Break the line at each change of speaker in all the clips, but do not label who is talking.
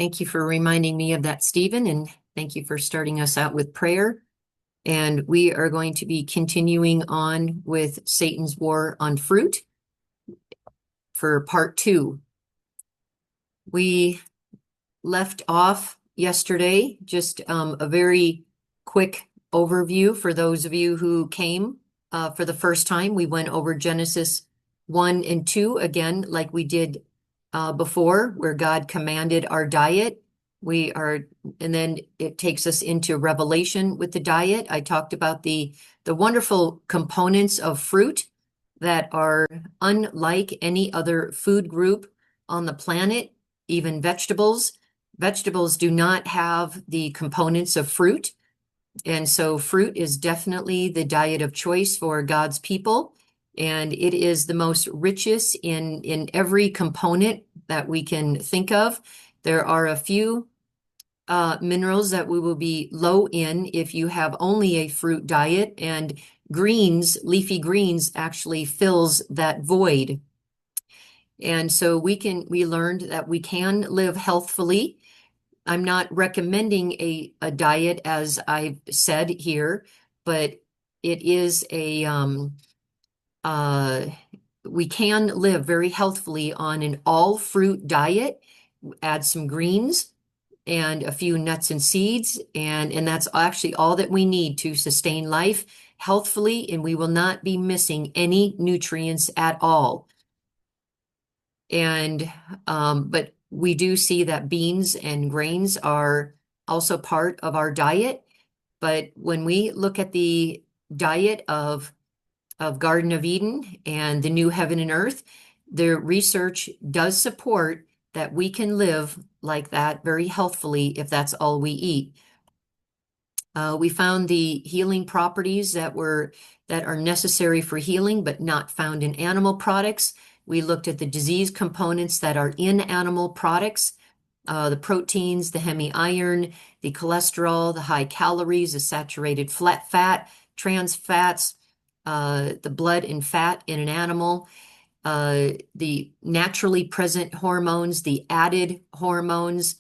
Thank you for reminding me of that, Stephen, and thank you for starting us out with prayer. And we are going to be continuing on with Satan's War on Fruit for part 2. We left off yesterday, just a very quick overview for those of you who came for the first time. We went over Genesis 1 and 2 again, like we did before, where God commanded our diet. And then it takes us into Revelation with the diet. I talked about the wonderful components of fruit that are unlike any other food group on the planet, even vegetables. Vegetables do not have the components of fruit. And so fruit is definitely the diet of choice for God's people. And it is the most richest in every component that we can think of. There are a few minerals that we will be low in if you have only a fruit diet, and greens, leafy greens, actually fills that void. And so we learned that we can live healthfully. I'm not recommending a diet, as I've said here, but it is we can live very healthfully on an all fruit diet. Add some greens and a few nuts and seeds, and that's actually all that we need to sustain life healthfully, and we will not be missing any nutrients at all. And but we do see that beans and grains are also part of our diet. But when we look at the diet of Garden of Eden and the new heaven and earth, the research does support that we can live like that very healthfully if that's all we eat. We found the healing properties that are necessary for healing, but not found in animal products. We looked at the disease components that are in animal products, the proteins, the hemi-iron, the cholesterol, the high calories, the saturated fat, trans fats, the blood and fat in an animal, the naturally present hormones, the added hormones,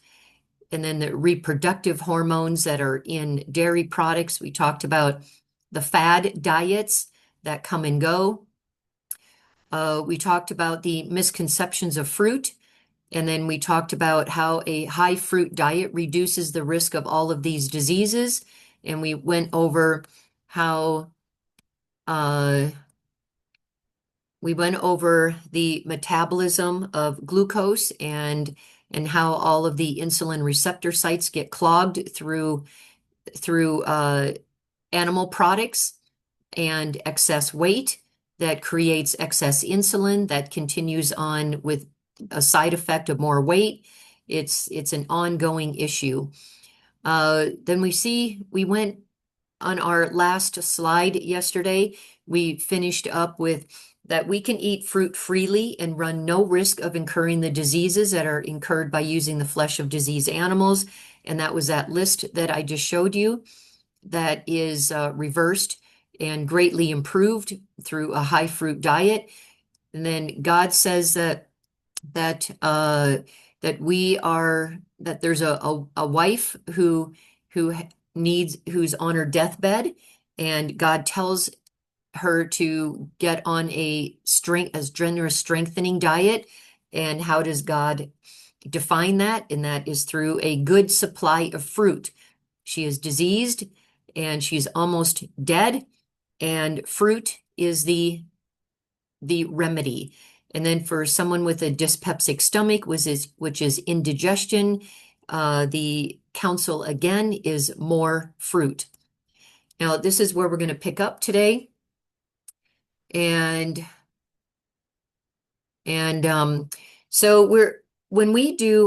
and then the reproductive hormones that are in dairy products. We talked about the fad diets that come and go. We talked about the misconceptions of fruit, and then we talked about how a high fruit diet reduces the risk of all of these diseases. And we went over how the metabolism of glucose and how all of the insulin receptor sites get clogged through animal products and excess weight that creates excess insulin that continues on with a side effect of more weight. It's an ongoing issue. Then we went on our last slide yesterday. We finished up with that we can eat fruit freely and run no risk of incurring the diseases that are incurred by using the flesh of diseased animals. And that was that list that I just showed you that is reversed and greatly improved through a high fruit diet. And then God says that there's a wife who's on her deathbed, and God tells her to get on a generous strengthening diet. And how does God define that? And that is through a good supply of fruit. She is diseased and she's almost dead, and fruit is the remedy. And then for someone with a dyspeptic stomach, which is indigestion, the counsel again is more fruit. Now, this is where we're going to pick up today. And so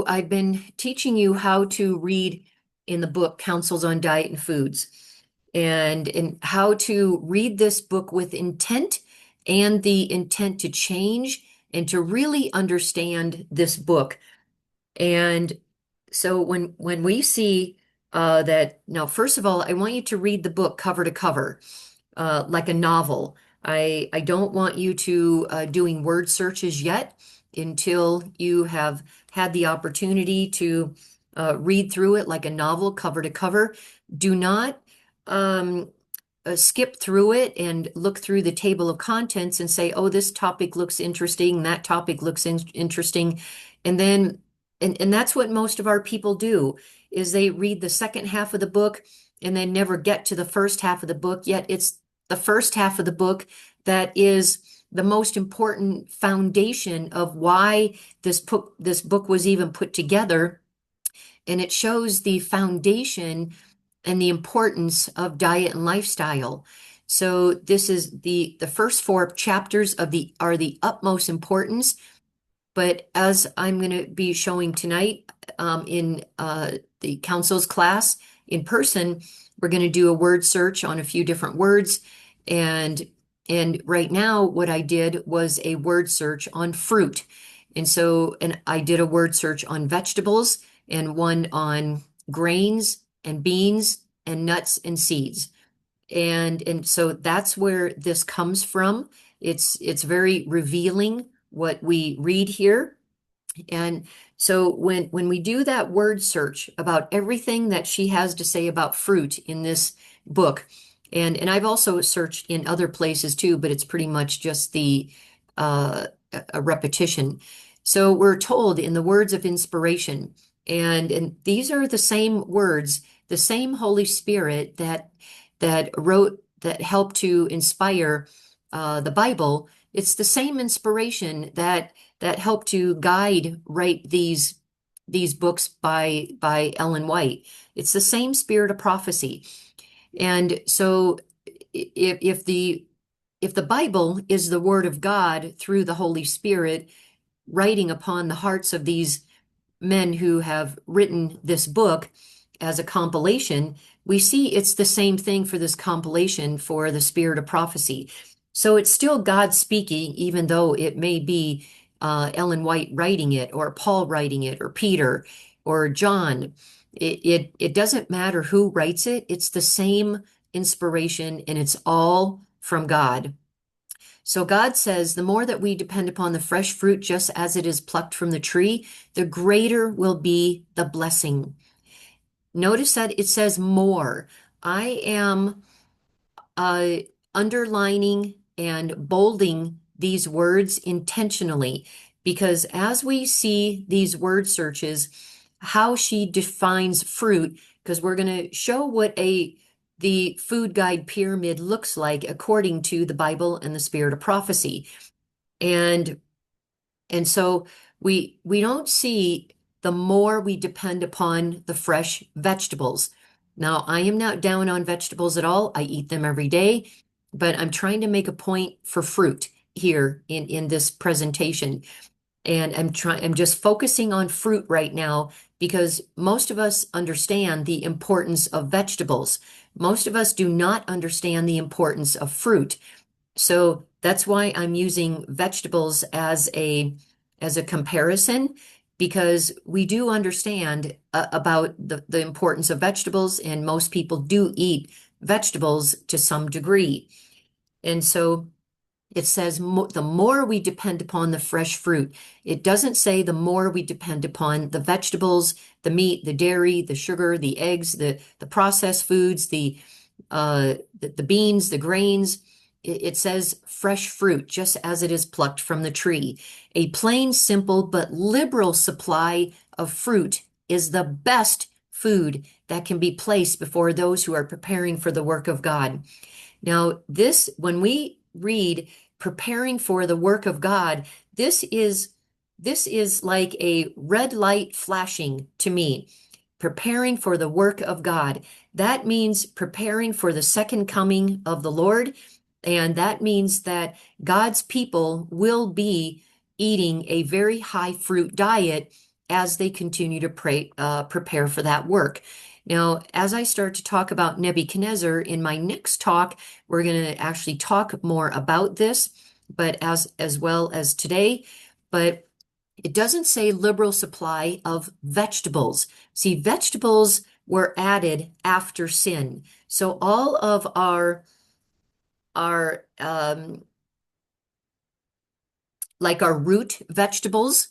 I've been teaching you how to read in the book Counsels on Diet and Foods, and how to read this book with intent and the intent to change and to really understand this book. And so when we see that, now, first of all, I want you to read the book cover to cover, like a novel. I don't want you to doing word searches yet until you have had the opportunity to read through it like a novel cover to cover. Do not um, skip through it and look through the table of contents and say, oh, this topic looks interesting, that topic looks interesting. And then, and that's what most of our people do, is they read the second half of the book and then never get to the first half of the book. Yet it's the first half of the book that is the most important foundation of why this book was even put together. And it shows the foundation and the importance of diet and lifestyle. So this is the first four chapters of the are the utmost importance. But as I'm going to be showing tonight in the council's class in person, we're going to do a word search on a few different words. And right now, what I did was a word search on fruit. And I did a word search on vegetables and one on grains and beans and nuts and seeds. And so that's where this comes from. It's very revealing what we read here. And so when we do that word search about everything that she has to say about fruit in this book, and I've also searched in other places too, but it's pretty much just the a repetition. So we're told in the words of inspiration, and these are the same words, the same Holy Spirit that helped to inspire the Bible. It's the same inspiration that helped to write these books by Ellen White. It's the same spirit of prophecy. And so if the Bible is the word of God through the Holy Spirit writing upon the hearts of these men who have written this book as a compilation, we see it's the same thing for this compilation for the spirit of prophecy. So it's still God speaking, even though it may be Ellen White writing it, or Paul writing it, or Peter, or John. It doesn't matter who writes it. It's the same inspiration, and it's all from God. So God says, the more that we depend upon the fresh fruit, just as it is plucked from the tree, the greater will be the blessing. Notice that it says more. I am uh, underlining and bolding these words intentionally because as we see these word searches, how she defines fruit, because we're going to show what the food guide pyramid looks like according to the Bible and the spirit of prophecy. And so we don't see the more we depend upon the fresh vegetables. Now, I am not down on vegetables at all. I eat them every day, but I'm trying to make a point for fruit here in this presentation. And I'm just focusing on fruit right now because most of us understand the importance of vegetables. Most of us do not understand the importance of fruit. So that's why I'm using vegetables as a comparison, because we do understand about the importance of vegetables, and most people do eat vegetables to some degree. And so it says the more we depend upon the fresh fruit. It doesn't say the more we depend upon the vegetables, the meat, the dairy, the sugar, the eggs, the processed foods, the beans, the grains. It says fresh fruit, just as it is plucked from the tree. A plain, simple, but liberal supply of fruit is the best food that can be placed before those who are preparing for the work of God. Now, when we read preparing for the work of God, this is like a red light flashing to me. Preparing for the work of God. That means preparing for the second coming of the Lord. And that means that God's people will be eating a very high fruit diet as they continue to prepare for that work. Now, as I start to talk about Nebuchadnezzar in my next talk, we're going to actually talk more about this, but as well as today. But it doesn't say liberal supply of vegetables. See, vegetables were added after sin. So all of our like our root vegetables,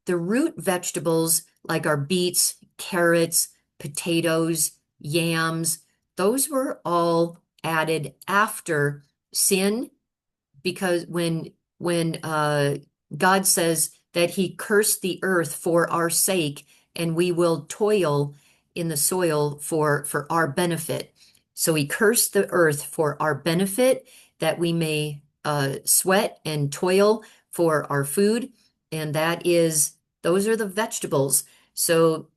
the root vegetables like our beets, carrots, potatoes, yams, those were all added after sin, because when God says that he cursed the earth for our sake, and we will toil in the soil for our benefit. So he cursed the earth for our benefit, that we may sweat and toil for our food, and those are the vegetables. So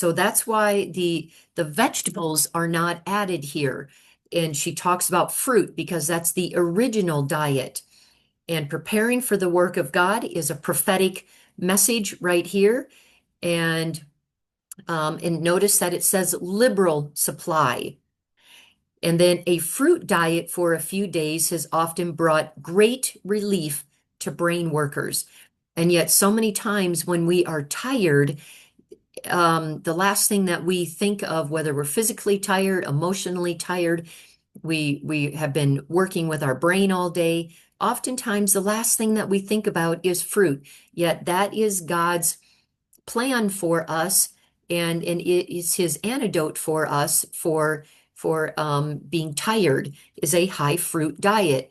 that's why the vegetables are not added here. And she talks about fruit because that's the original diet. And preparing for the work of God is a prophetic message right here. And notice that it says liberal supply. And then a fruit diet for a few days has often brought great relief to brain workers. And yet, so many times when we are tired, the last thing that we think of, whether we're physically tired, emotionally tired, we have been working with our brain all day. Oftentimes, the last thing that we think about is fruit. Yet that is God's plan for us, and it is His antidote for us for being tired, is a high fruit diet.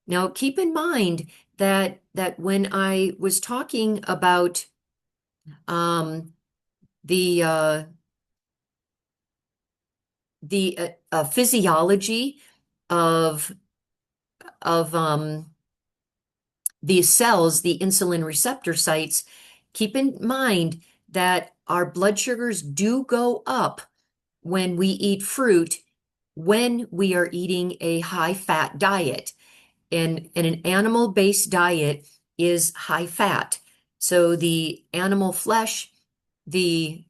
Now, keep in mind that when I was talking about um, the physiology of of these cells, the insulin receptor sites, keep in mind that our blood sugars do go up when we eat fruit, when we are eating a high fat diet. And an animal-based diet is high fat. So the animal flesh, the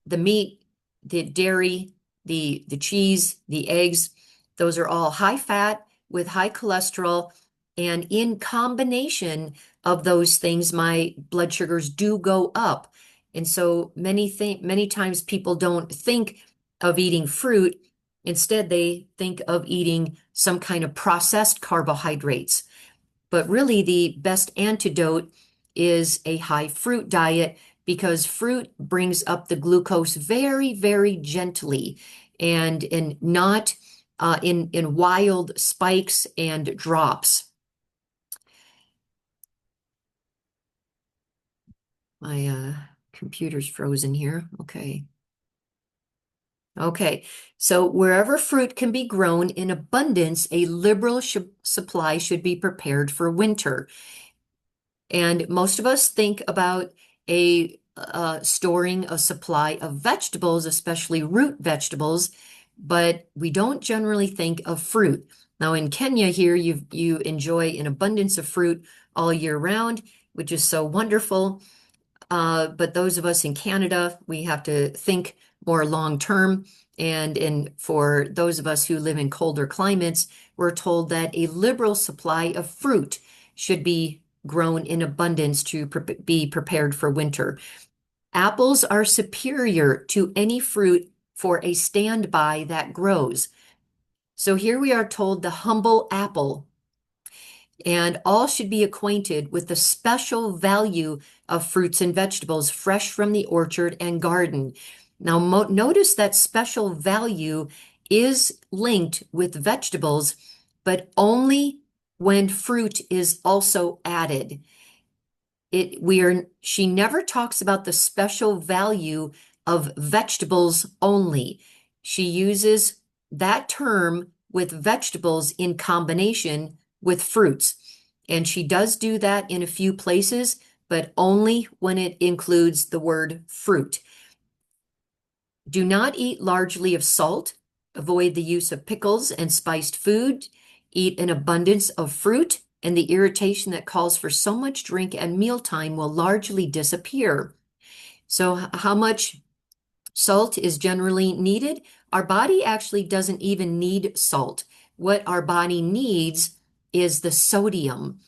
the meat, the dairy, the cheese, the eggs, those are all high fat with high cholesterol. And in combination of those things, my blood sugars do go up. And so many times people don't think of eating fruit. Instead, they think of eating some kind of processed carbohydrates. But really, the best antidote is a high fruit diet, because fruit brings up the glucose very, very gently, and not in wild spikes and drops. My computer's frozen here. Okay. Okay, so wherever fruit can be grown in abundance, a liberal supply should be prepared for winter. And most of us think about storing a supply of vegetables, especially root vegetables, but we don't generally think of fruit. Now in Kenya here, you enjoy an abundance of fruit all year round, which is so wonderful. But those of us in Canada, we have to think more long term. And for those of us who live in colder climates, we're told that a liberal supply of fruit should be grown in abundance to be prepared for winter. Apples are superior to any fruit for a standby that grows. So here we are told the humble apple, and all should be acquainted with the special value of fruits and vegetables fresh from the orchard and garden. Now, notice that special value is linked with vegetables, but only when fruit is also added. She never talks about the special value of vegetables only. She uses that term with vegetables in combination with fruits. And she does do that in a few places, but only when it includes the word fruit. Do not eat largely of salt. Avoid the use of pickles and spiced food. Eat an abundance of fruit, and the irritation that calls for so much drink at mealtime will largely disappear. So how much salt is generally needed? Our body actually doesn't even need salt. What our body needs is the sodium.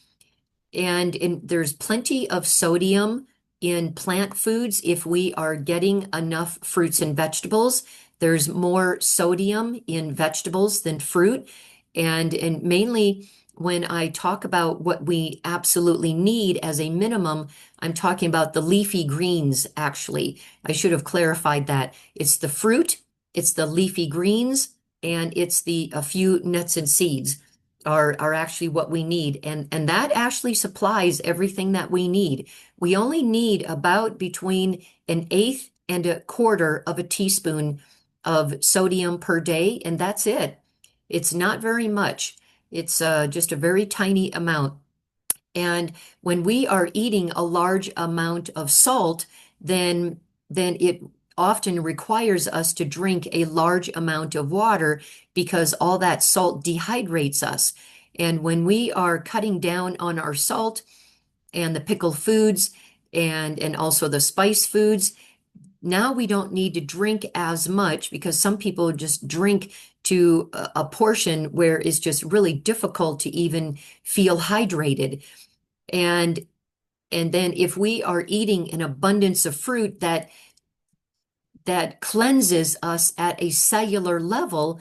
And there's plenty of sodium in plant foods if we are getting enough fruits and vegetables. There's more sodium in vegetables than fruit. And mainly when I talk about what we absolutely need as a minimum, I'm talking about the leafy greens, actually. I should have clarified that. It's the fruit, it's the leafy greens, and it's the a few nuts and seeds are actually what we need. And that actually supplies everything that we need. We only need about between an eighth and a quarter of a teaspoon of sodium per day, and that's it. It's not very much. It's just a very tiny amount. And when we are eating a large amount of salt, then it often requires us to drink a large amount of water because all that salt dehydrates us. And when we are cutting down on our salt and the pickled foods and also the spice foods, now we don't need to drink as much because some people just drink to a portion where it's just really difficult to even feel hydrated. And and then if we are eating an abundance of fruit that cleanses us at a cellular level,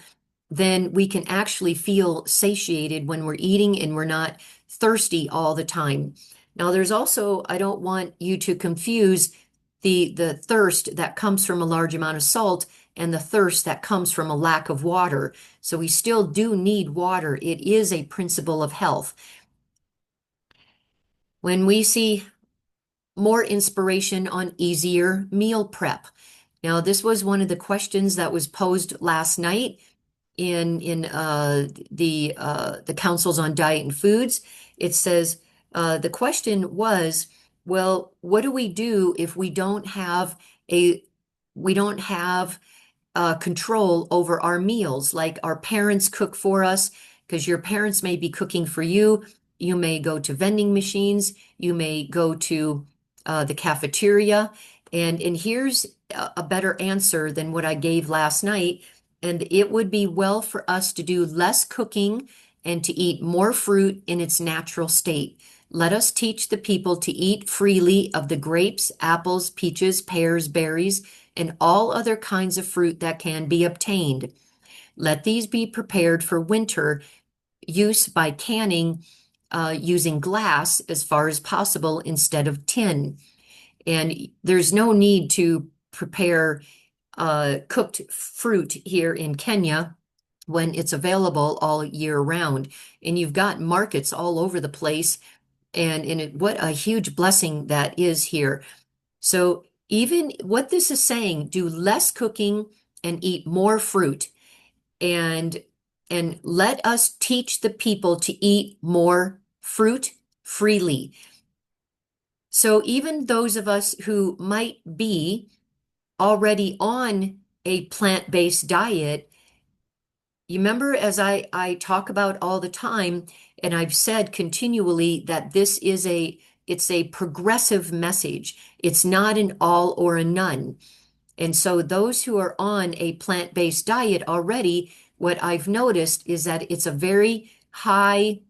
then we can actually feel satiated when we're eating and we're not thirsty all the time. Now, there's also, I don't want you to confuse the thirst that comes from a large amount of salt and the thirst that comes from a lack of water. So we still do need water. It is a principle of health. When we see more inspiration on easier meal prep. Now, this was one of the questions that was posed last night in the councils on diet and foods. It says the question was, well, what do we do if a we don't have control over our meals, like our parents cook for us, because your parents may be cooking for you. You may go to vending machines, you may go to the cafeteria, and here's a better answer than what I gave last night. And it would be well for us to do less cooking and to eat more fruit in its natural state. Let us teach the people to eat freely of the grapes, apples, peaches, pears, berries, and all other kinds of fruit that can be obtained. Let these be prepared for winter use by canning using glass as far as possible instead of tin. And there's no need to prepare cooked fruit here in Kenya when it's available all year round. And you've got markets all over the place. What a huge blessing that is here. So even what this is saying, do less cooking and eat more fruit. And let us teach the people to eat more fruit freely. So even those of us who might be already on a plant-based diet, you remember as I talk about all the time, and I've said continually that it's a progressive message. It's not an all or a none. And so those who are on a plant-based diet already, what I've noticed is that it's a very high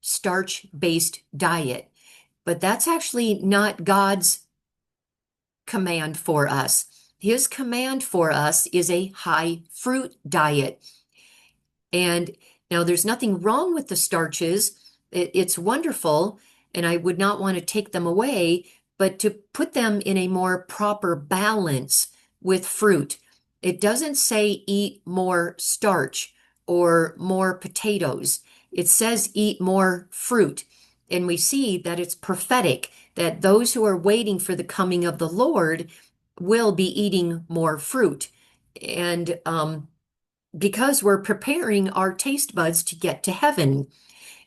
starch-based diet. But that's actually not God's command for us. His command for us is a high fruit diet. And now there's nothing wrong with the starches. It's wonderful, and I would not want to take them away, but to put them in a more proper balance with fruit. It doesn't say eat more starch or more potatoes. It says eat more fruit. And we see that it's prophetic, that those who are waiting for the coming of the Lord will be eating more fruit. And because we're preparing our taste buds to get to heaven,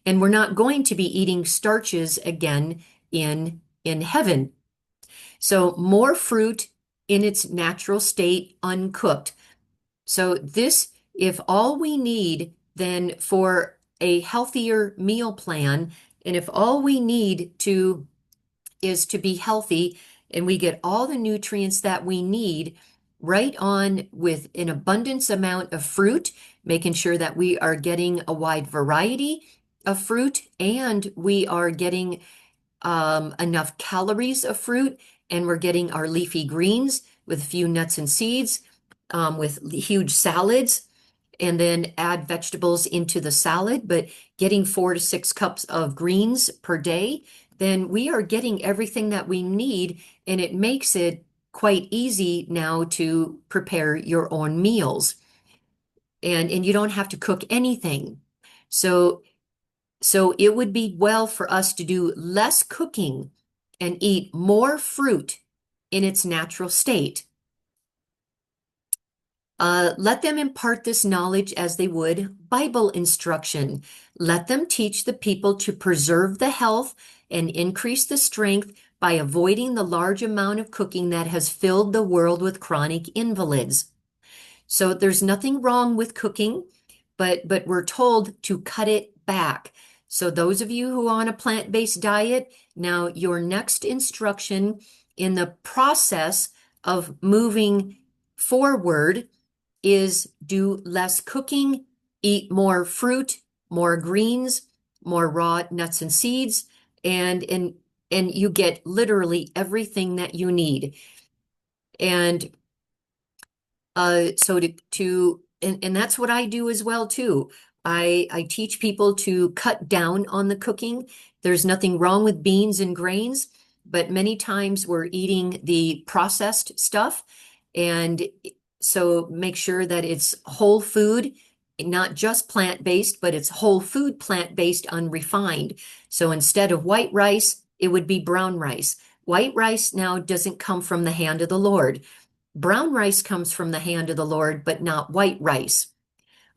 and we're not going to be eating starches again in heaven. So more fruit in its natural state, uncooked. So this, if all we need then for a healthier meal plan, and if all we need to is to be healthy and we get all the nutrients that we need right on with an abundance amount of fruit, making sure that we are getting a wide variety of fruit and we are getting enough calories of fruit, and we're getting our leafy greens with a few nuts and seeds, with huge salads. and then add vegetables into the salad, but getting 4 to 6 cups of greens per day, then we are getting everything that we need, and it makes it quite easy now to prepare your own meals. And you don't have to cook anything. So so it would be well for us to do less cooking and eat more fruit in its natural state. Let them impart this knowledge as they would Bible instruction. Let them teach the people to preserve the health and increase the strength by avoiding the large amount of cooking that has filled the world with chronic invalids. So there's nothing wrong with cooking, but we're told to cut it back. So those of you who are on a plant-based diet, now your next instruction in the process of moving forward is do less cooking, eat more fruit, more greens, more raw nuts and seeds, and you get literally everything that you need. And so and that's what I do as well too. I teach people to cut down on the cooking. There's nothing wrong with beans and grains, but many times we're eating the processed stuff. And so make sure that it's whole food, not just plant-based, but it's whole food, plant-based, unrefined. So instead of white rice, it would be brown rice. White rice now doesn't come from the hand of the Lord. Brown rice comes from the hand of the Lord, but not white rice.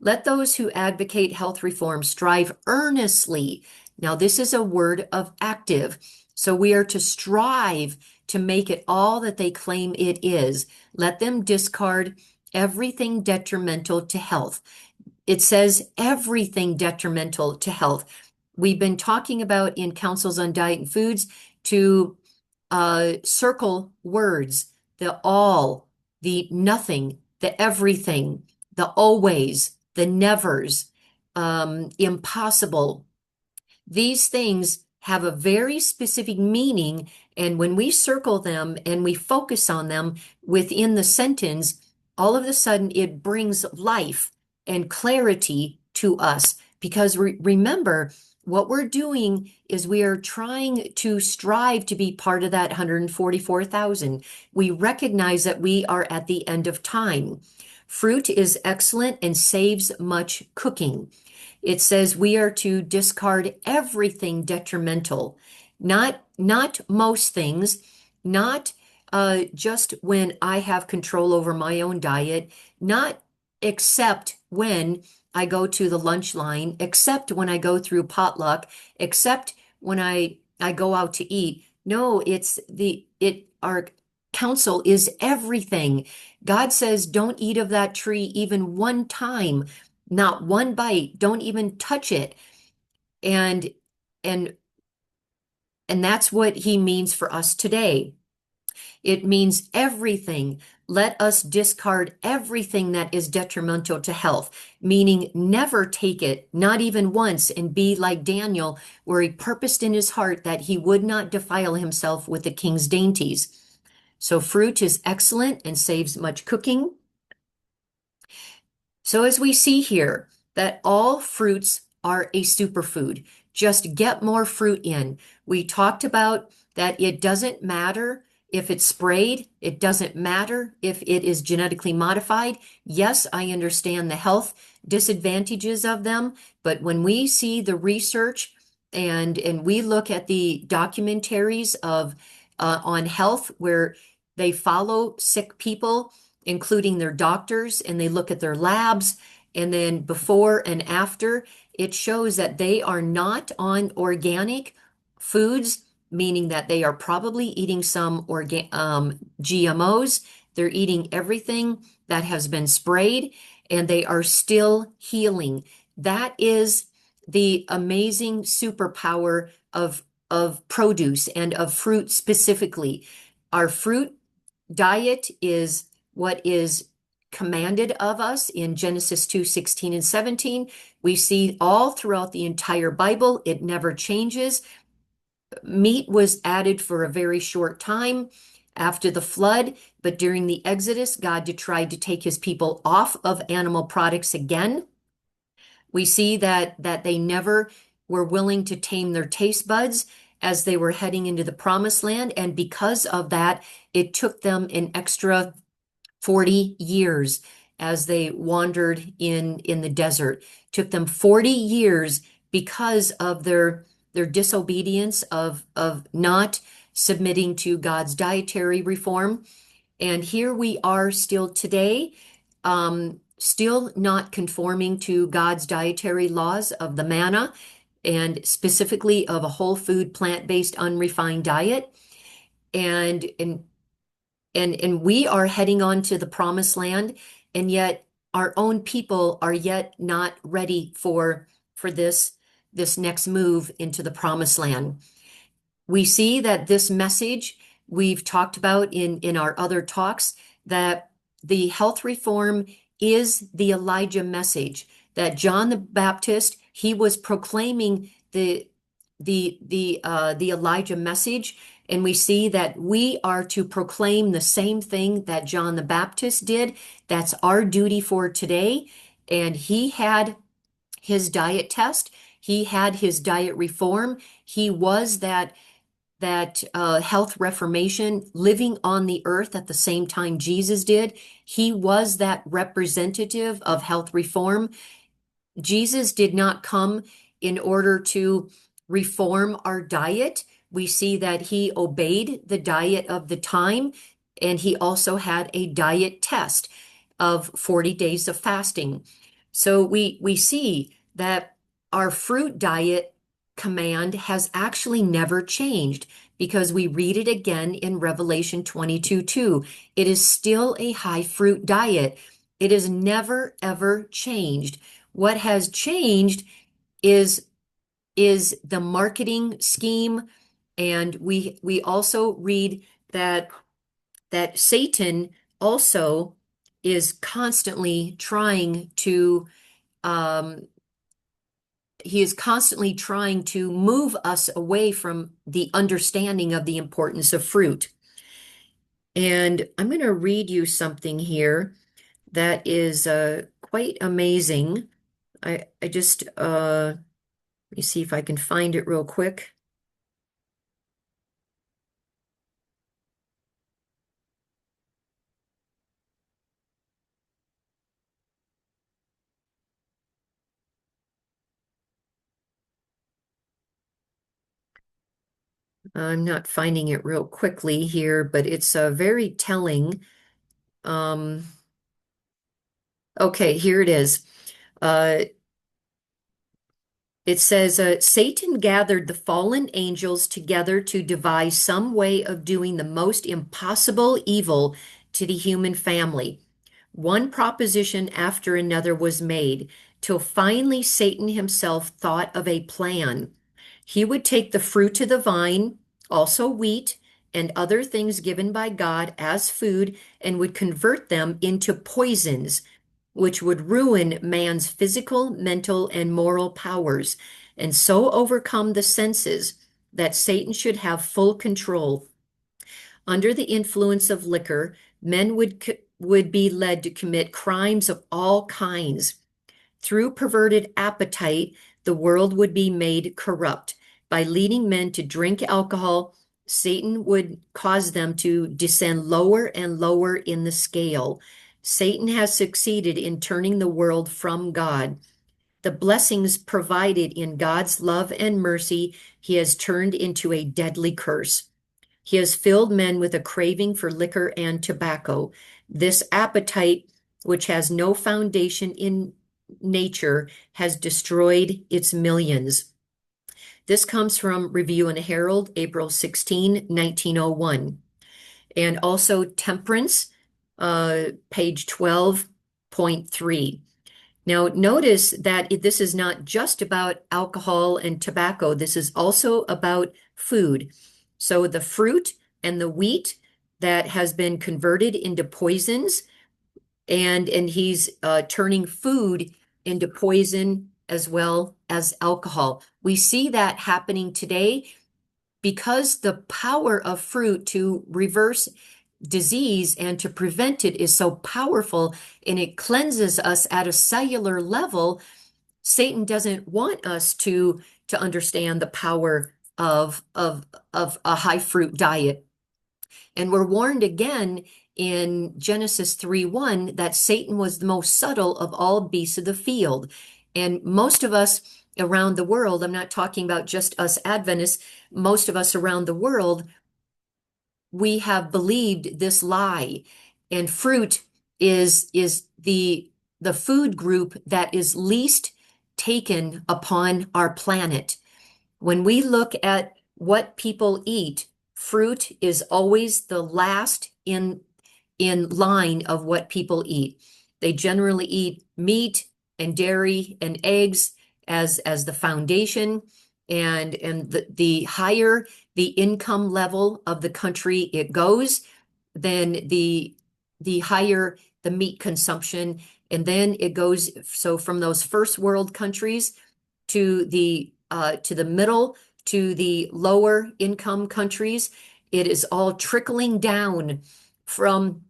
Let those who advocate health reform strive earnestly. Now, this is a word of active. So we are to strive to make it all that they claim it is. Let them discard everything detrimental to health. It says everything detrimental to health. We've been talking about in Councils on Diet and Foods to circle words, the all, the nothing, the everything, the always, the nevers, impossible. These things have a very specific meaning, and when we circle them and we focus on them within the sentence, all of a sudden it brings life and clarity to us. Because remember, what we're doing is we are trying to strive to be part of that 144,000. We recognize that we are at the end of time. Fruit is excellent and saves much cooking. It says we are to discard everything detrimental, not most things, not just when I have control over my own diet, not except when I go to the lunch line, except when I go through potluck, except when I go out to eat. No, our counsel is everything. God says, don't eat of that tree even one time, not one bite, don't even touch it. And and and that's what he means for us today. It means everything. Let us discard everything that is detrimental to health, meaning never take it, not even once, and be like Daniel, where he purposed in his heart that he would not defile himself with the king's dainties. So fruit is excellent and saves much cooking. So as we see here, that all fruits are a superfood. Just get more fruit in. We talked about that it doesn't matter if it's sprayed. It doesn't matter if it is genetically modified. Yes, I understand the health disadvantages of them, but when we see the research and we look at the documentaries of on health where they follow sick people, including their doctors, and they look at their labs, and then before and after, it shows that they are not on organic foods, meaning that they are probably eating some GMOs. They're eating everything that has been sprayed, and they are still healing. That is the amazing superpower of produce and of fruit specifically. Our fruit diet is what is commanded of us in Genesis 2:16 and 17. We see all throughout the entire Bible, it never changes. Meat was added for a very short time after the flood, but during the Exodus, God tried to take his people off of animal products again. We see that they never were willing to tame their taste buds as they were heading into the promised land. And because of that, it took them an extra 40 years as they wandered in the desert. Took them 40 years because of their disobedience of not submitting to God's dietary reform. And here we are still today, still not conforming to God's dietary laws of the manna and specifically of a whole food, plant-based, unrefined diet. And and we are heading on to the promised land, and yet our own people are yet not ready for this next move into the promised land. We see that this message we've talked about in our other talks, that the health reform is the Elijah message, that John the Baptist, he was proclaiming the Elijah message. And we see that we are to proclaim the same thing that John the Baptist did. That's our duty for today. And he had his diet test. He had his diet reform. He was that health reformation living on the earth at the same time Jesus did. He was that representative of health reform. Jesus did not come in order to reform our diet. We see that he obeyed the diet of the time, and he also had a diet test of 40 days of fasting. So we see that our fruit diet command has actually never changed, because we read it again in Revelation 22:2. It is still a high fruit diet. It has never, ever changed. What has changed is the marketing scheme. And we also read that Satan also is constantly trying to he is constantly trying to move us away from the understanding of the importance of fruit. And I'm going to read you something here that is quite amazing. I just let me see if I can find it real quick. I'm not finding it real quickly here, but it's very telling. Um, okay, here it is. Uh, It says, Satan gathered the fallen angels together to devise some way of doing the most impossible evil to the human family. One proposition after another was made, till finally Satan himself thought of a plan. He would take the fruit of the vine, also wheat, and other things given by God as food, and would convert them into poisons which would ruin man's physical, mental, and moral powers, and so overcome the senses that Satan should have full control. Under the influence of liquor, men would be led to commit crimes of all kinds. Through perverted appetite, the world would be made corrupt. By leading men to drink alcohol, Satan would cause them to descend lower and lower in the scale. Satan has succeeded in turning the world from God. The blessings provided in God's love and mercy, he has turned into a deadly curse. He has filled men with a craving for liquor and tobacco. This appetite, which has no foundation in nature, has destroyed its millions. This comes from Review and Herald, April 16, 1901. And also Temperance, page 12.3. Now, notice that this is not just about alcohol and tobacco. This is also about food. So the fruit and the wheat that has been converted into poisons, and he's turning food into poison as well as alcohol. We see that happening today. because the power of fruit to reverse disease and to prevent it is so powerful and it cleanses us at a cellular level, Satan doesn't want us to understand the power of a high fruit diet. And we're warned again in Genesis 3:1 that Satan was the most subtle of all beasts of the field. And most of us around the world, I'm not talking about just us Adventists, most of us around the world, we have believed this lie. And fruit is the food group that is least taken upon our planet. When we look at what people eat, fruit is always the last in line of what people eat. They generally eat meat and dairy and eggs as the foundation, and the higher the income level of the country it goes, then the higher the meat consumption, and then it goes so from those first world countries to the middle, to the lower income countries. It is all trickling down from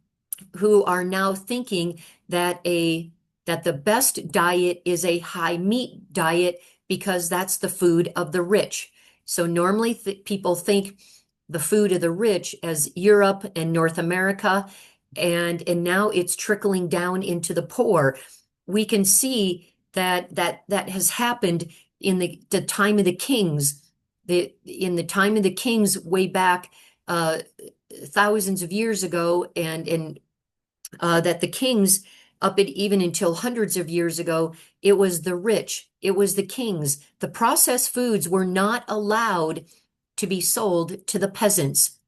who are now thinking that the best diet is a high meat diet because that's the food of the rich. So normally people think the food of the rich as Europe and North America, and now it's trickling down into the poor. We can see that has happened in the time of the kings. In the time of the kings, way back thousands of years ago, and that the kings, even until hundreds of years ago, it was the rich, it was the kings. The processed foods were not allowed to be sold to the peasants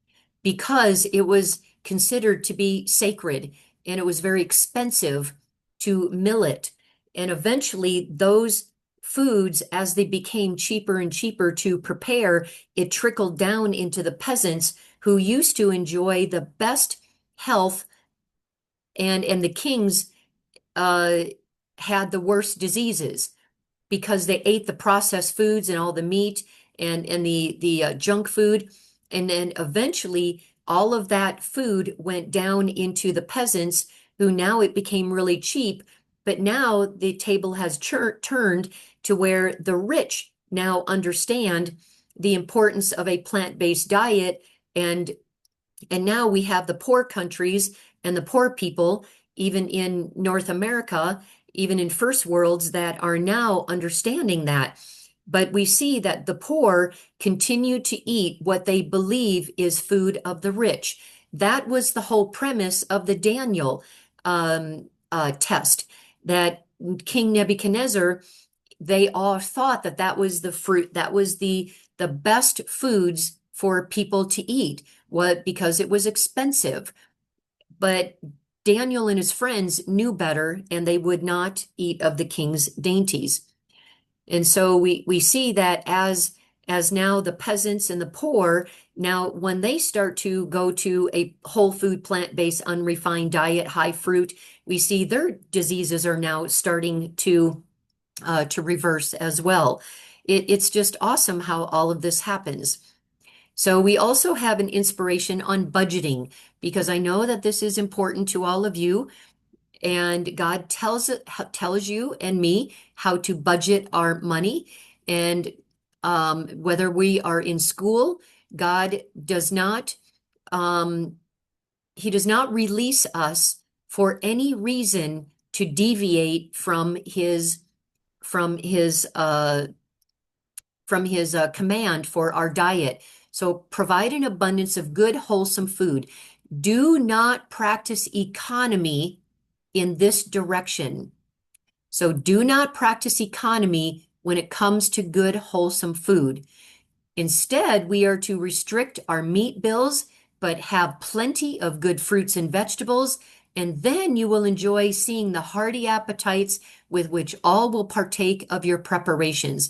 because it was considered to be sacred and it was very expensive to mill it. And eventually, those foods, as they became cheaper and cheaper to prepare, it trickled down into the peasants who used to enjoy the best health, and the kings uh, had the worst diseases because they ate the processed foods and all the meat and the junk food. And then eventually all of that food went down into the peasants, who now it became really cheap. But now the table has turned to where the rich now understand the importance of a plant-based diet. And now we have the poor countries and the poor people, even in North America, even in first worlds, that are now understanding that. But we see that the poor continue to eat what they believe is food of the rich. That was the whole premise of the Daniel test, that King Nebuchadnezzar, they all thought that that was the fruit, that was the best foods for people to eat, because it was expensive. But Daniel and his friends knew better, and they would not eat of the king's dainties. And so we see that as now the peasants and the poor, now when they start to go to a whole food, plant-based, unrefined diet, high fruit, we see their diseases are now starting to reverse as well. It's just awesome how all of this happens. So we also have an inspiration on budgeting, because I know that this is important to all of you, and God tells you and me how to budget our money. And whether we are in school, God does not he does not release us for any reason to deviate from his from his command for our diet. So provide an abundance of good, wholesome food. Do not practice economy in this direction. So do not practice economy when it comes to good, wholesome food. Instead, we are to restrict our meat bills, but have plenty of good fruits and vegetables, and then you will enjoy seeing the hearty appetites with which all will partake of your preparations.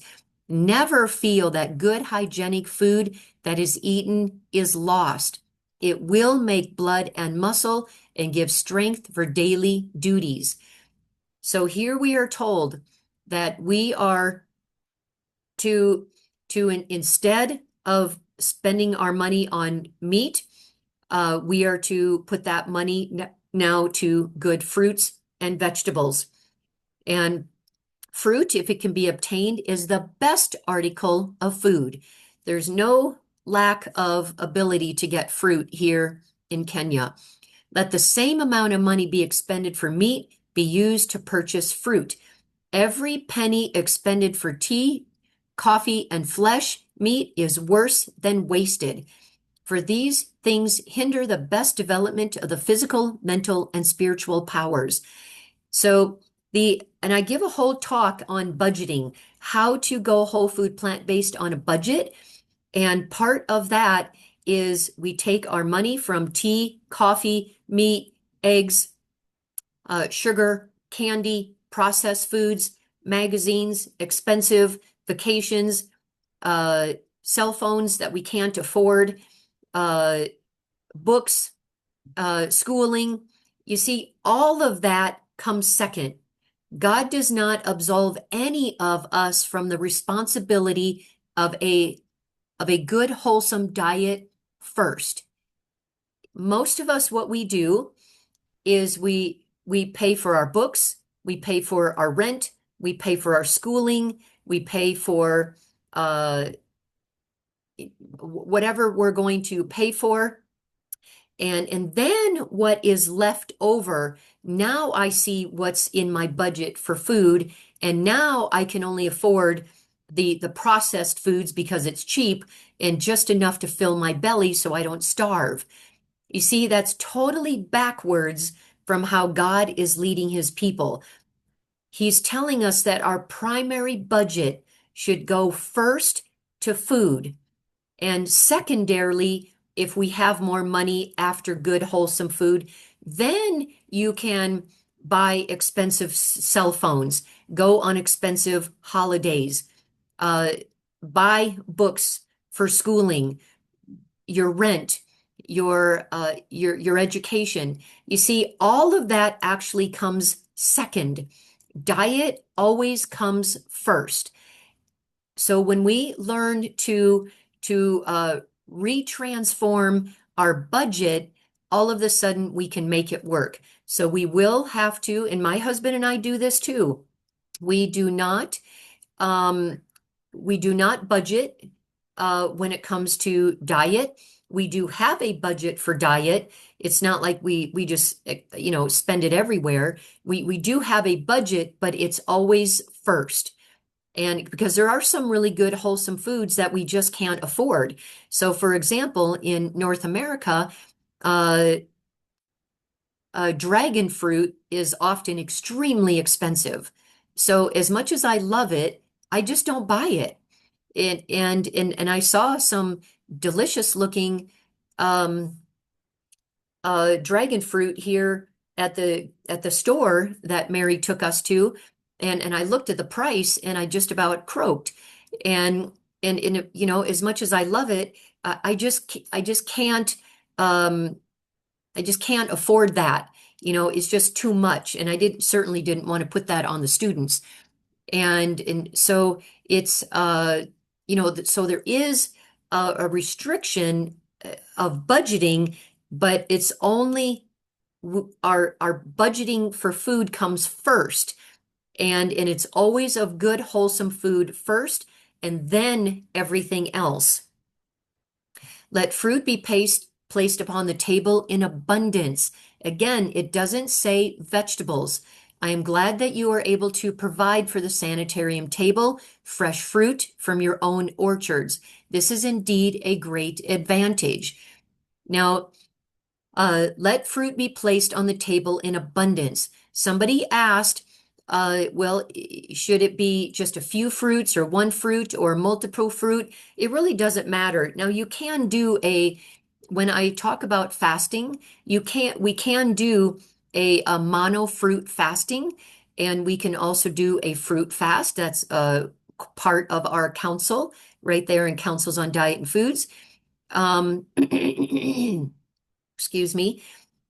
Never feel that good hygienic food that is eaten is lost. It will make blood and muscle and give strength for daily duties. So here we are told that we are to instead of spending our money on meat, we are to put that money now to good fruits and vegetables. And fruit, if it can be obtained, is the best article of food. There's no lack of ability to get fruit here in Kenya. Let the same amount of money be expended for meat be used to purchase fruit. Every penny expended for tea, coffee, and flesh meat is worse than wasted. For these things hinder the best development of the physical, mental, and spiritual powers. So and I give a whole talk on budgeting, how to go whole food plant-based on a budget. And part of that is we take our money from tea, coffee, meat, eggs, sugar, candy, processed foods, magazines, expensive vacations, cell phones that we can't afford, books, schooling. You see, all of that comes second. God does not absolve any of us from the responsibility of a good, wholesome diet first. Most of us, what we do is we pay for our books, we pay for our rent, we pay for our schooling, we pay for whatever we're going to pay for. And then what is left over, now I see what's in my budget for food, and now I can only afford the processed foods because it's cheap and just enough to fill my belly so I don't starve. You see, that's totally backwards from how God is leading his people. He's telling us that our primary budget should go first to food, and secondarily, if we have more money after good, wholesome food, then you can buy expensive cell phones, go on expensive holidays, buy books for schooling, your rent, your education. You see, all of that actually comes second. Diet always comes first. So when we learn to retransform our budget, all of a sudden we can make it work. So we will have to, and my husband and I do this too. We do not budget when it comes to diet. We do have a budget for diet. It's not like we just spend it everywhere. We do have a budget, but it's always first. And because there are some really good wholesome foods that we just can't afford. So for example, in North America, dragon fruit is often extremely expensive. So as much as I love it, I just don't buy it. And I saw some delicious looking dragon fruit here at the store that Mary took us to, and I looked at the price and I just about croaked. And as much as I love it, I just can't afford that. It's just too much, and I certainly didn't want to put that on the students. And so it's so there is a restriction of budgeting, but it's only our budgeting for food comes first, and it's always of good wholesome food first, and then everything else. Let fruit be placed upon the table in abundance. Again, it doesn't say vegetables. I am glad that you are able to provide for the sanitarium table fresh fruit from your own orchards. This is indeed a great advantage. Now, let fruit be placed on the table in abundance. Somebody asked, well, should it be just a few fruits or one fruit or multiple fruit? It really doesn't matter. Now, you can do when I talk about fasting, we can do a mono fruit fasting, and we can also do a fruit fast. That's part of our council right there in Councils on Diet and Foods. Excuse me.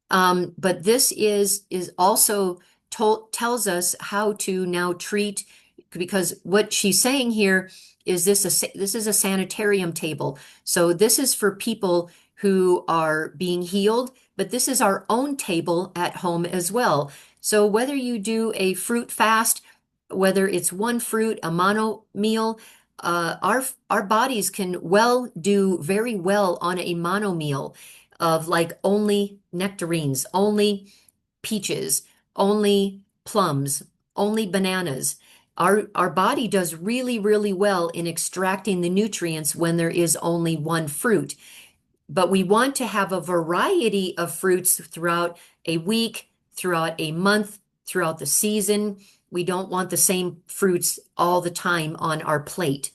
But this is also tells us how to now treat because what she's saying here is this is a sanitarium table. So this is for people who are being healed, but this is our own table at home as well. So whether you do a fruit fast, whether it's one fruit, a mono meal, our bodies can do very well on a mono meal of like only nectarines, only peaches, only plums, only bananas. Our body does really, really well in extracting the nutrients when there is only one fruit. But we want to have a variety of fruits throughout a week, throughout a month, throughout the season. We don't want the same fruits all the time on our plate.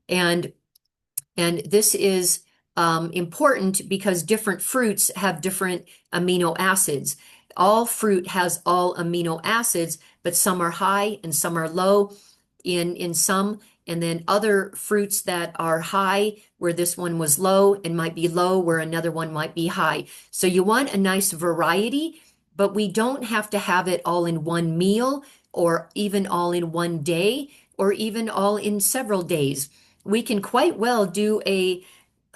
And this is important because different fruits have different amino acids. All fruit has all amino acids, but some are high and some are low in some. And then other fruits that are high, where this one was low, and might be low, where another one might be high. So you want a nice variety, but we don't have to have it all in one meal, or even all in one day, or even all in several days. We can quite well do a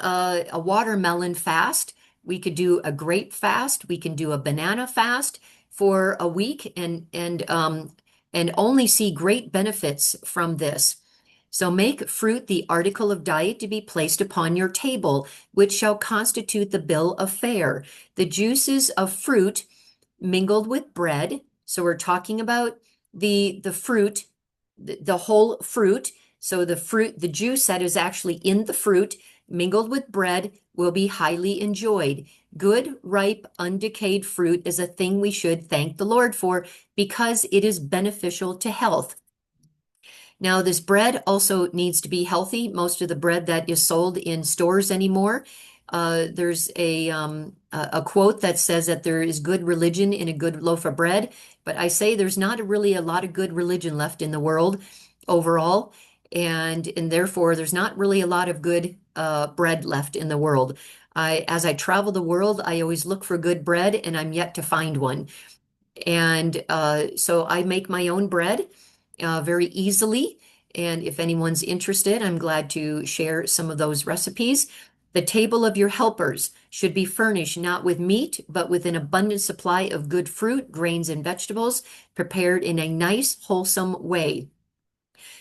watermelon fast. We could do a grape fast. We can do a banana fast for a week and only see great benefits from this. So make fruit the article of diet to be placed upon your table, which shall constitute the bill of fare. The juices of fruit mingled with bread. So we're talking about the fruit, the whole fruit. So the juice that is actually in the fruit mingled with bread will be highly enjoyed. Good, ripe, undecayed fruit is a thing we should thank the Lord for because it is beneficial to health. Now, this bread also needs to be healthy. Most of the bread that is sold in stores anymore, there's a quote that says that there is good religion in a good loaf of bread, but I say there's not really a lot of good religion left in the world overall, and therefore there's not really a lot of good bread left in the world. As I travel the world, I always look for good bread, and I'm yet to find one. And so I make my own bread very easily. And if anyone's interested, I'm glad to share some of those recipes. The table of your helpers should be furnished not with meat, but with an abundant supply of good fruit, grains, and vegetables prepared in a nice, wholesome way.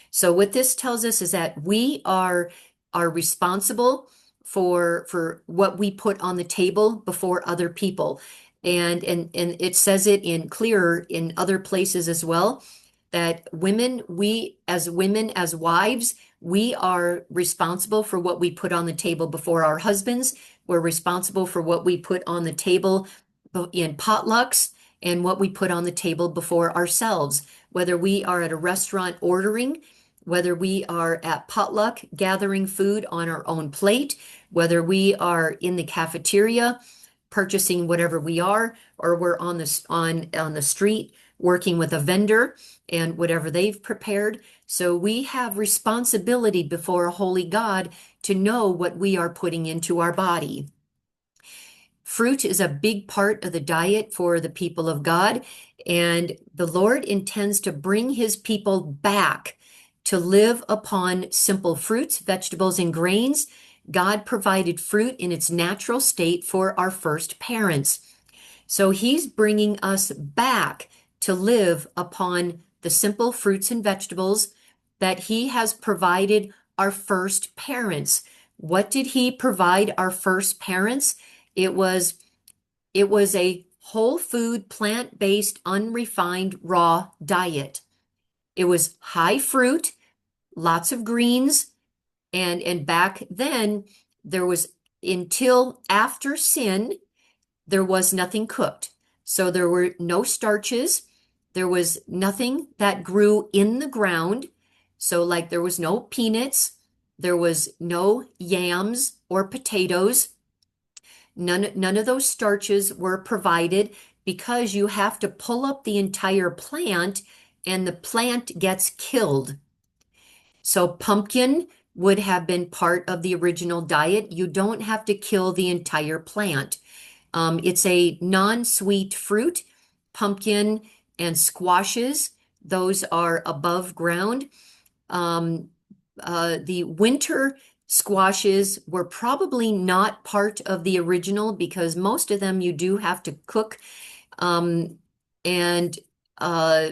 So what this tells us is that we are responsible for what we put on the table before other people. And it says it in clearer in other places as well, that women, as wives, we are responsible for what we put on the table before our husbands. We're responsible for what we put on the table in potlucks and what we put on the table before ourselves, whether we are at a restaurant ordering, whether we are at potluck gathering food on our own plate, whether we are in the cafeteria purchasing whatever we are, or we're on the street working with a vendor and whatever they've prepared. So we have responsibility before a holy God to know what we are putting into our body. Fruit is a big part of the diet for the people of God, and the Lord intends to bring his people back to live upon simple fruits, vegetables, and grains. God provided fruit in its natural state for our first parents. So he's bringing us back to live upon the simple fruits and vegetables that he has provided our first parents. What did he provide our first parents? It was a whole food, plant-based, unrefined, raw diet. It was high fruit, lots of greens, and back then there was, until after sin, there was nothing cooked. So there were no starches. There was nothing that grew in the ground. So like there was no peanuts, there was no yams or potatoes. None of those starches were provided because you have to pull up the entire plant and the plant gets killed. So pumpkin would have been part of the original diet. You don't have to kill the entire plant. It's a non-sweet fruit. Pumpkin and squashes those are above ground. Um, the winter squashes were probably not part of the original because most of them you do have to cook. Um, and uh,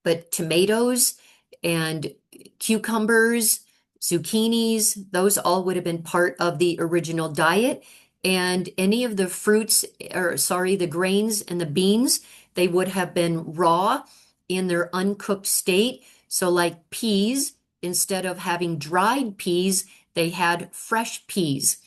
but tomatoes and cucumbers, zucchinis, those all would have been part of the original diet. And any of the fruits, or sorry, the grains and the beans, they would have been raw in their uncooked state. So, like peas, instead of having dried peas, they had fresh peas.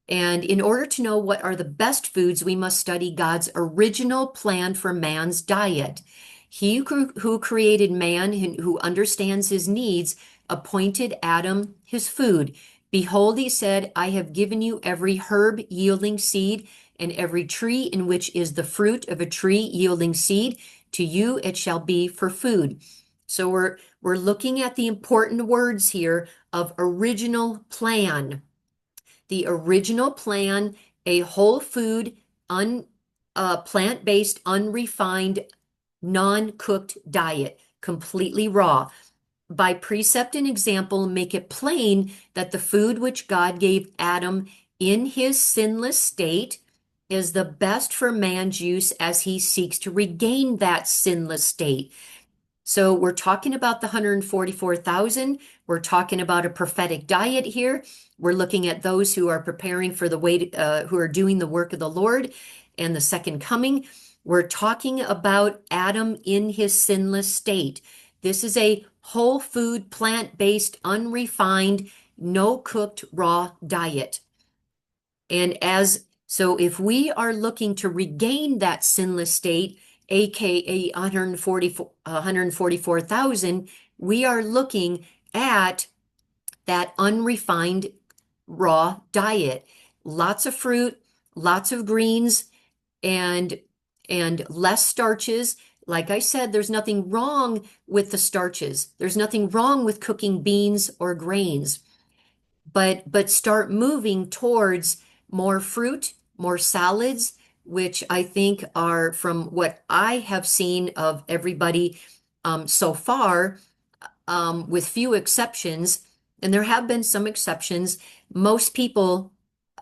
And in order to know what are the best foods, we must study God's original plan for man's diet. He who created man, who understands his needs, appointed Adam his food. Behold, he said, I have given you every herb yielding seed, and every tree in which is the fruit of a tree yielding seed. To you it shall be for food. So we're looking at the important words here of original plan. The original plan, a whole food, plant-based, unrefined, non-cooked diet, completely raw. By precept and example, make it plain that the food which God gave Adam in his sinless state is the best for man's use as he seeks to regain that sinless state. So we're talking about the 144,000. We're talking about a prophetic diet here. We're looking at those who are preparing for the way, who are doing the work of the Lord and the second coming. We're talking about Adam in his sinless state. This is a whole food, plant-based, unrefined, no cooked raw diet. And so if we are looking to regain that sinless state, aka 144,000, we are looking at that unrefined raw diet. Lots of fruit, lots of greens, and less starches. Like I said, there's nothing wrong with the starches. There's nothing wrong with cooking beans or grains, but start moving towards more fruit, more salads, which I think are, from what I have seen of everybody so far, with few exceptions, and there have been some exceptions, most people,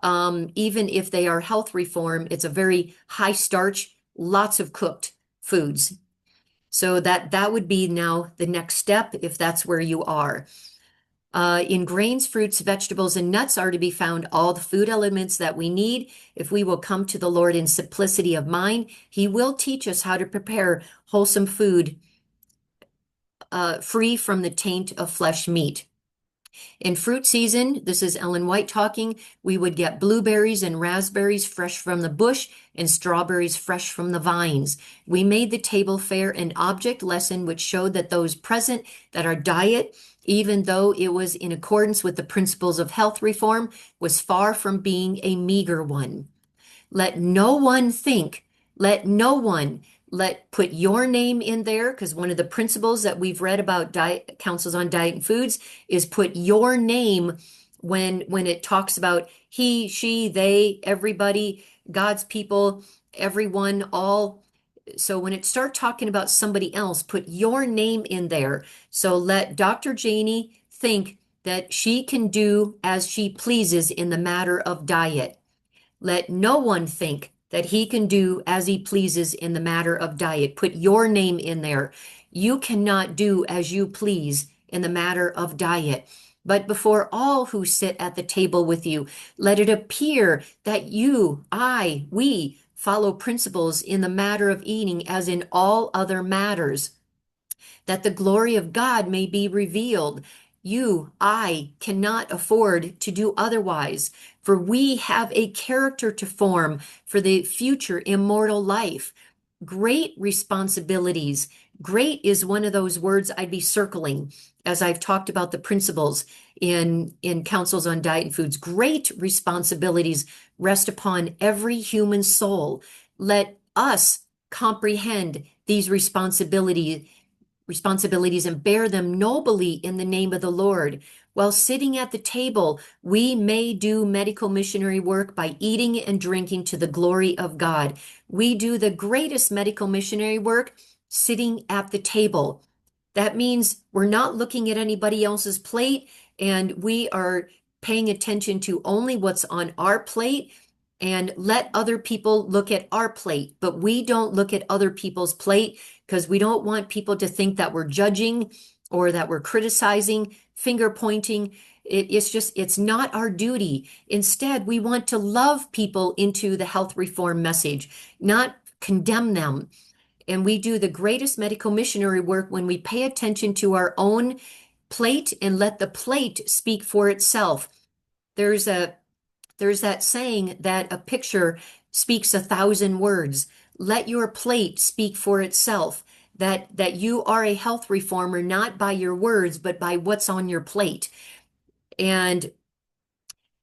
even if they are health reform, it's a very high starch, lots of cooked foods. So that would be now the next step if that's where you are. In grains, fruits, vegetables, and nuts are to be found all the food elements that we need. If we will come to the Lord in simplicity of mind, He will teach us how to prepare wholesome food, free from the taint of flesh meat. In fruit season, this is Ellen White talking, we would get blueberries and raspberries fresh from the bush and strawberries fresh from the vines. We made the table fair an object lesson which showed that those present that our diet, even though it was in accordance with the principles of health reform, was far from being a meager one. Let no one think, let no one put your name in there, because one of the principles that we've read about diet councils on diet and foods is put your name when it talks about he, she, they, everybody, God's people, everyone, all. So when it start talking about somebody else, put your name in there. So let Dr. Janie think that she can do as she pleases in the matter of diet. Let no one think that he can do as he pleases in the matter of diet. Put your name in there. You cannot do as you please in the matter of diet. But before all who sit at the table with you, let it appear that you, I, we follow principles in the matter of eating as in all other matters, that the glory of God may be revealed. You, I, cannot afford to do otherwise, for we have a character to form for the future immortal life. Great responsibilities. Great is one of those words I'd be circling as I've talked about the principles in councils on diet and foods. Great responsibilities rest upon every human soul. Let us comprehend these responsibilities and bear them nobly in the name of the Lord. While sitting at the table, we may do medical missionary work by eating and drinking to the glory of God. We do the greatest medical missionary work sitting at the table. That means we're not looking at anybody else's plate and we are paying attention to only what's on our plate and let other people look at our plate. But we don't look at other people's plate because we don't want people to think that we're judging or that we're criticizing, finger pointing. It's not our duty. Instead, we want to love people into the health reform message, not condemn them. And we do the greatest medical missionary work when we pay attention to our own plate and let the plate speak for itself. There's a there's that saying that a picture speaks 1,000 words. Let your plate speak for itself. That you are a health reformer not by your words, but by what's on your plate. And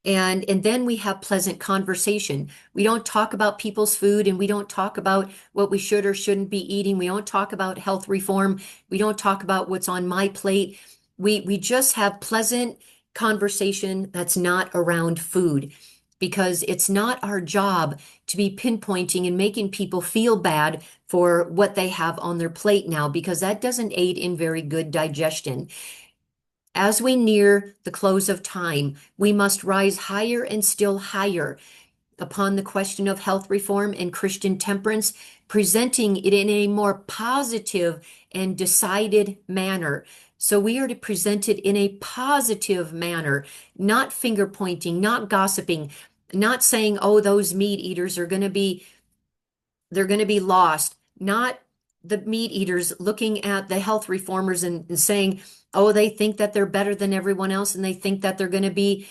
and then we have pleasant conversation. We don't talk about people's food and we don't talk about what we should or shouldn't be eating. We don't talk about health reform. We don't talk about what's on my plate. We just have pleasant conversation that's not around food because it's not our job to be pinpointing and making people feel bad for what they have on their plate now because that doesn't aid in very good digestion. As we near the close of time, we must rise higher and still higher upon the question of health reform and Christian temperance, presenting it in a more positive and decided manner. So we are to present it in a positive manner, not finger pointing, not gossiping, not saying, oh, those meat eaters are going to be they're going to be lost, not the meat eaters looking at the health reformers and saying, oh, they think that they're better than everyone else and they think that they're going to be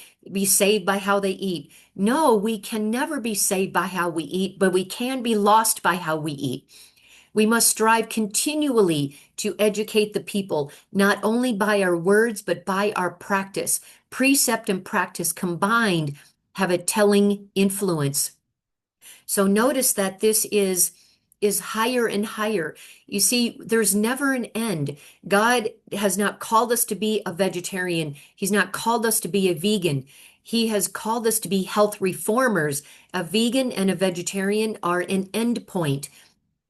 saved by how they eat. No, we can never be saved by how we eat, but we can be lost by how we eat. We must strive continually to educate the people, not only by our words, but by our practice. Precept and practice combined have a telling influence. So notice that this is higher and higher. You see, there's never an end. God has not called us to be a vegetarian. He's not called us to be a vegan. He has called us to be health reformers. A vegan and a vegetarian are an end point.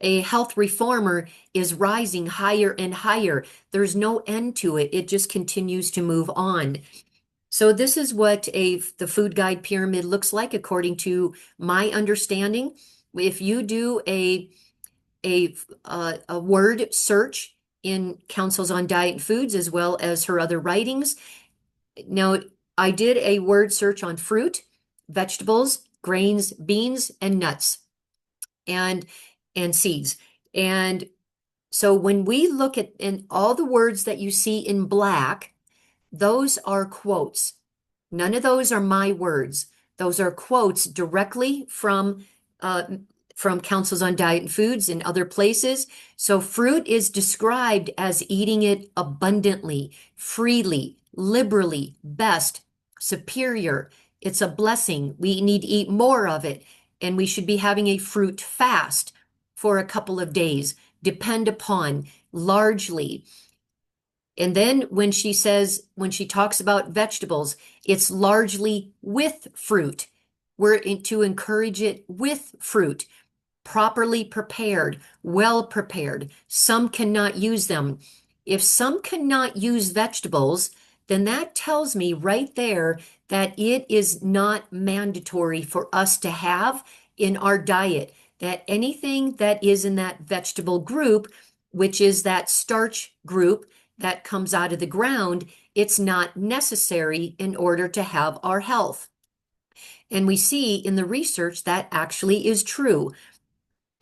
A health reformer is rising higher and higher. There's no end to it. It just continues to move on. So this is what the food guide pyramid looks like according to my understanding. If you do a word search in Counsels on Diet and Foods as well as her other writings. Now, I did a word search on fruit, vegetables, grains, beans, and nuts and seeds. And so when we look at in all the words that you see in black, those are quotes. None of those are my words. Those are quotes directly from Counsels on Diet and Foods and other places. So fruit is described as eating it abundantly, freely, liberally, best, superior. It's a blessing. We need to eat more of it. And we should be having a fruit fast for a couple of days, depend upon largely. And then when she talks about vegetables, it's largely with fruit. We're to encourage it with fruit, properly prepared, well prepared. Some cannot use them. If some cannot use vegetables, then that tells me right there that it is not mandatory for us to have in our diet, that anything that is in that vegetable group, which is that starch group, that comes out of the ground, it's not necessary in order to have our health. And we see in the research that actually is true.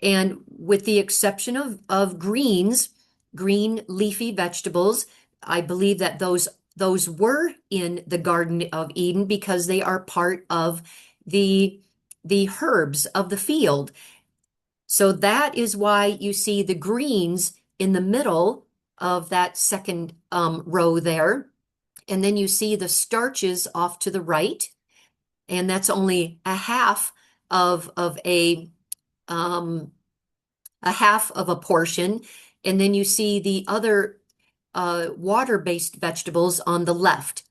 And with the exception of greens, green leafy vegetables, I believe that those were in the Garden of Eden because they are part of the herbs of the field. So that is why you see the greens in the middle of that second row there. And then you see the starches off to the right. And that's only a half of a half of a portion. And then you see the other water-based vegetables on the left.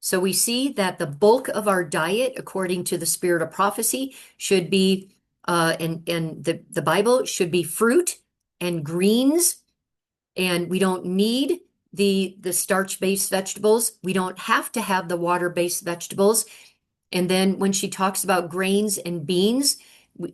So we see that the bulk of our diet, according to the spirit of prophecy, should be, and the Bible should be fruit and greens, and we don't need the starch-based vegetables. We don't have to have the water-based vegetables. And then when she talks about grains and beans,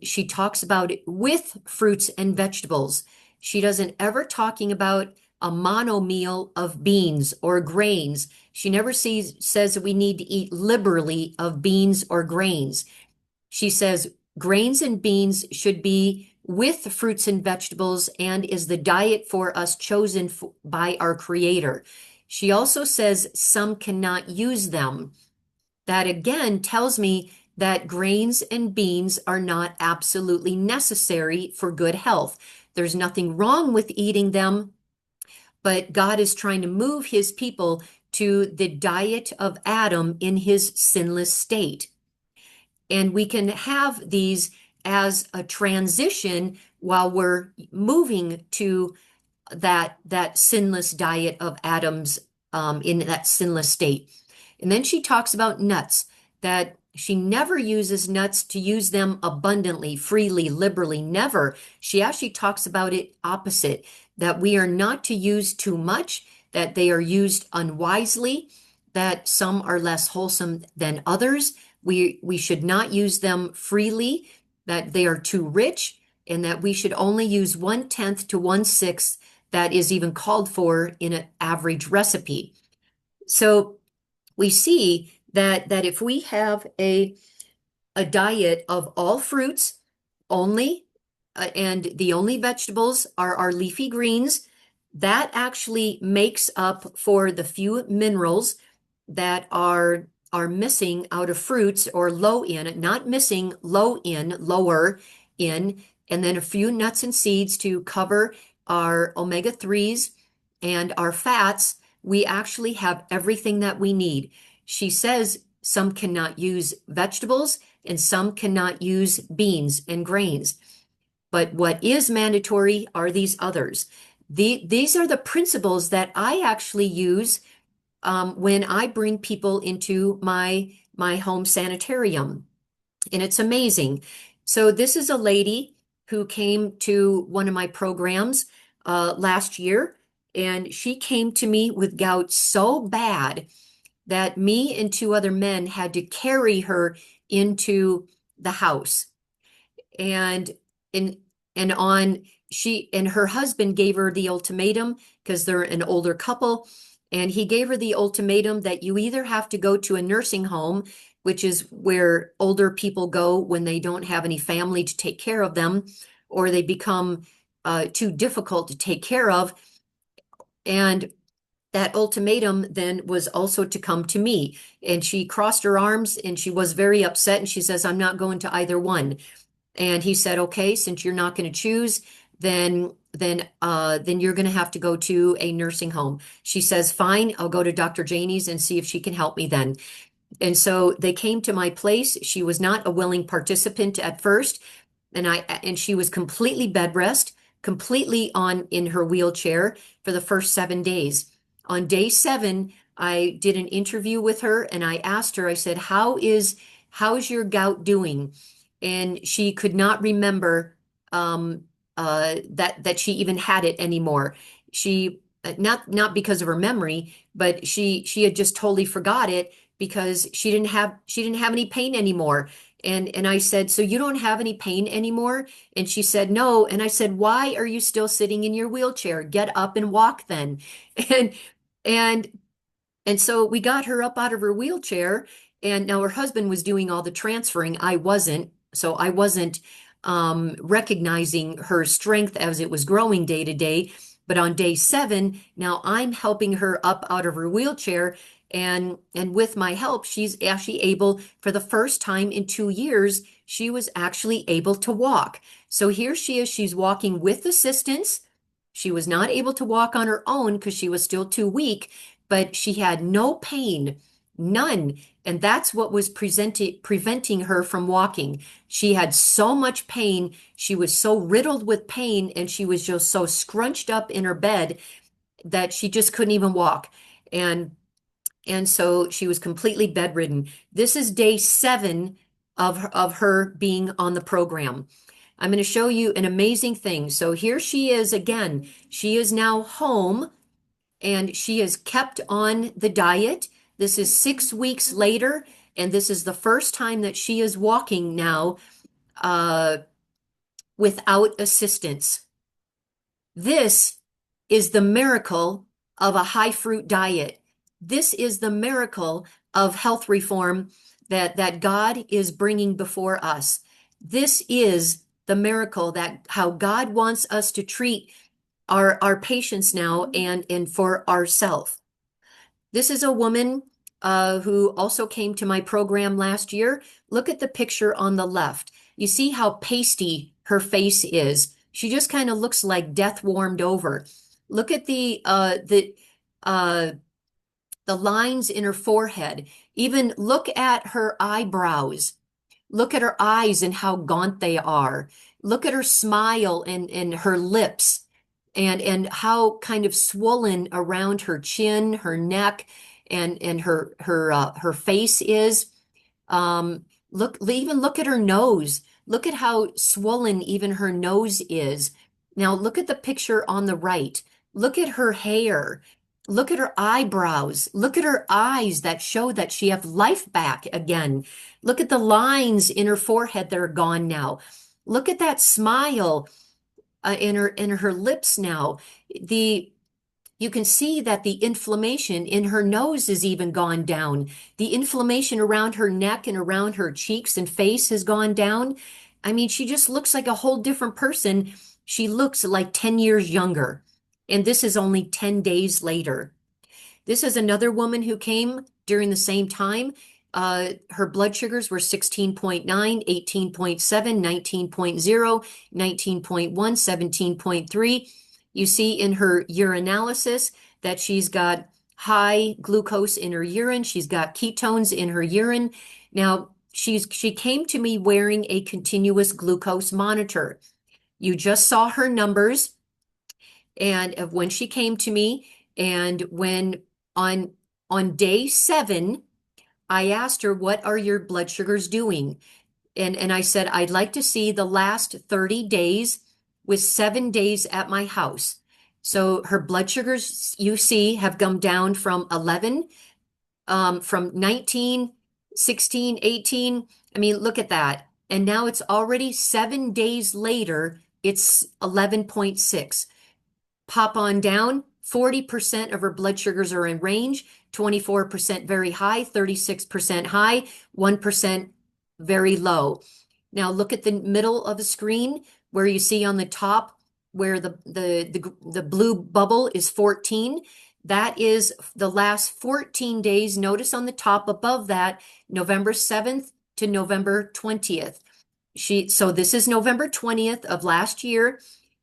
she talks about it with fruits and vegetables. She doesn't ever talking about a mono meal of beans or grains. She never says that we need to eat liberally of beans or grains. She says grains and beans should be with fruits and vegetables and is the diet for us chosen by our Creator. She also says some cannot use them. That again tells me that grains and beans are not absolutely necessary for good health. There's nothing wrong with eating them, but God is trying to move his people to the diet of Adam in his sinless state. And we can have these as a transition while we're moving to that sinless diet of Adam's in that sinless state. And then she talks about nuts, that she never uses nuts to use them abundantly, freely, liberally, never. She actually talks about it opposite, that we are not to use too much, that they are used unwisely, that some are less wholesome than others. We should not use them freely, that they are too rich, and that we should only use 1/10 to 1/6 that is even called for in an average recipe. So we see that if we have a diet of all fruits only, and the only vegetables are our leafy greens, that actually makes up for the few minerals that are missing out of fruits or low in, not missing, low in, lower in, and then a few nuts and seeds to cover our omega-3s and our fats. We actually have everything that we need. She says some cannot use vegetables and some cannot use beans and grains. But what is mandatory are these others. These are the principles that I actually use when I bring people into my home sanitarium. And it's amazing. So this is a lady who came to one of my programs last year, and she came to me with gout so bad that me and two other men had to carry her into the house. And in and on she and her husband gave her the ultimatum because they're an older couple, and he gave her the ultimatum that you either have to go to a nursing home, which is where older people go when they don't have any family to take care of them, or they become too difficult to take care of. And that ultimatum then was also to come to me. And she crossed her arms and she was very upset. And she says, I'm not going to either one. And he said, okay, since you're not going to choose, then you're going to have to go to a nursing home. She says, fine, I'll go to Dr. Janie's and see if she can help me then. And so they came to my place. She was not a willing participant at first, and she was completely bed rest, completely on in her wheelchair for the first 7 days. On day 7, I did an interview with her and I asked her, I said, how's your gout doing? And she could not remember that she even had it anymore. She not because of her memory, but she had just totally forgot it because she didn't have any pain anymore. And I said, so you don't have any pain anymore? And she said, no. And I said, why are you still sitting in your wheelchair? Get up and walk then. And and and so we got her up out of her wheelchair, and now her husband was doing all the transferring. I wasn't. So I wasn't recognizing her strength as it was growing day to day. But on day 7, now I'm helping her up out of her wheelchair. And with my help, she's actually able, for the first time in 2 years, she was actually able to walk. So here she is, she's walking with assistance. She was not able to walk on her own because she was still too weak, but she had no pain, none. And that's what was preventing her from walking. She had so much pain. She was so riddled with pain, and she was just so scrunched up in her bed that she just couldn't even walk. And so she was completely bedridden. This is day 7 of her being on the program. I'm going to show you an amazing thing. So here she is again. She is now home and she is kept on the diet. This is 6 weeks later, and this is the first time that she is walking now without assistance. This is the miracle of a high fruit diet. This is the miracle of health reform that God is bringing before us. This is the miracle that how God wants us to treat our patients now and for ourselves. This is a woman who also came to my program last year. Look at the picture on the left. You see how pasty her face is. She just kind of looks like death warmed over. Look at uh, the lines in her forehead. Even look at her eyebrows. Look at her eyes and how gaunt they are. Look at her smile and her lips and how kind of swollen around her chin, her neck, and her face is. Even look at her nose. Look at how swollen even her nose is. Now look at the picture on the right. Look at her hair. Look at her eyebrows. Look at her eyes that show that she have life back again. Look at the lines in her forehead that are gone now. Look at that smile in her lips now. The You can see that the inflammation in her nose is even gone down. The inflammation around her neck and around her cheeks and face has gone down. I mean, she just looks like a whole different person. She looks like 10 years younger. And this is only 10 days later. This is another woman who came during the same time. Her blood sugars were 16.9, 18.7, 19.0, 19.1, 17.3. You see in her urinalysis that she's got high glucose in her urine. She's got ketones in her urine. Now, she came to me wearing a continuous glucose monitor. You just saw her numbers and of when she came to me, and when on day 7, I asked her, "What are your blood sugars doing?" And I said, "I'd like to see the last 30 days with 7 days at my house." So her blood sugars, you see, have come down from 11, from 19, 16, 18. I mean, look at that. And now it's already 7 days later, it's 11.6. Pop on down, 40% of her blood sugars are in range, 24% very high, 36% high, 1% very low. Now look at the middle of the screen where you see on the top where the blue bubble is 14. That is the last 14 days. Notice on the top above that, November 7th to November 20th. So this is November 20th of last year.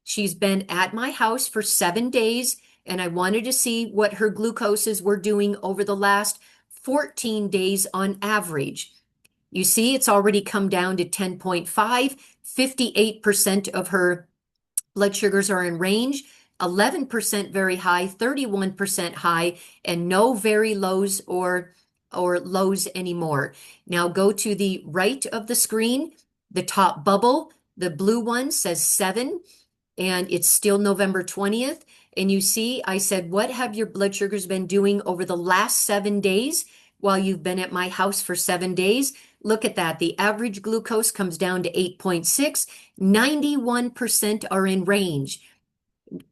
She's been at my house for 7 days, and I wanted to see what her glucoses were doing over the last 14 days on average. You see, it's already come down to 10.5. 58% of her blood sugars are in range, 11% very high, 31% high, and no very lows or lows anymore. Now go to the right of the screen. The top bubble, the blue one says 7, and it's still November 20th. And you see, I said, "What have your blood sugars been doing over the last 7 days while you've been at my house for 7 days?" Look at that. The average glucose comes down to 8.6. 91% are in range.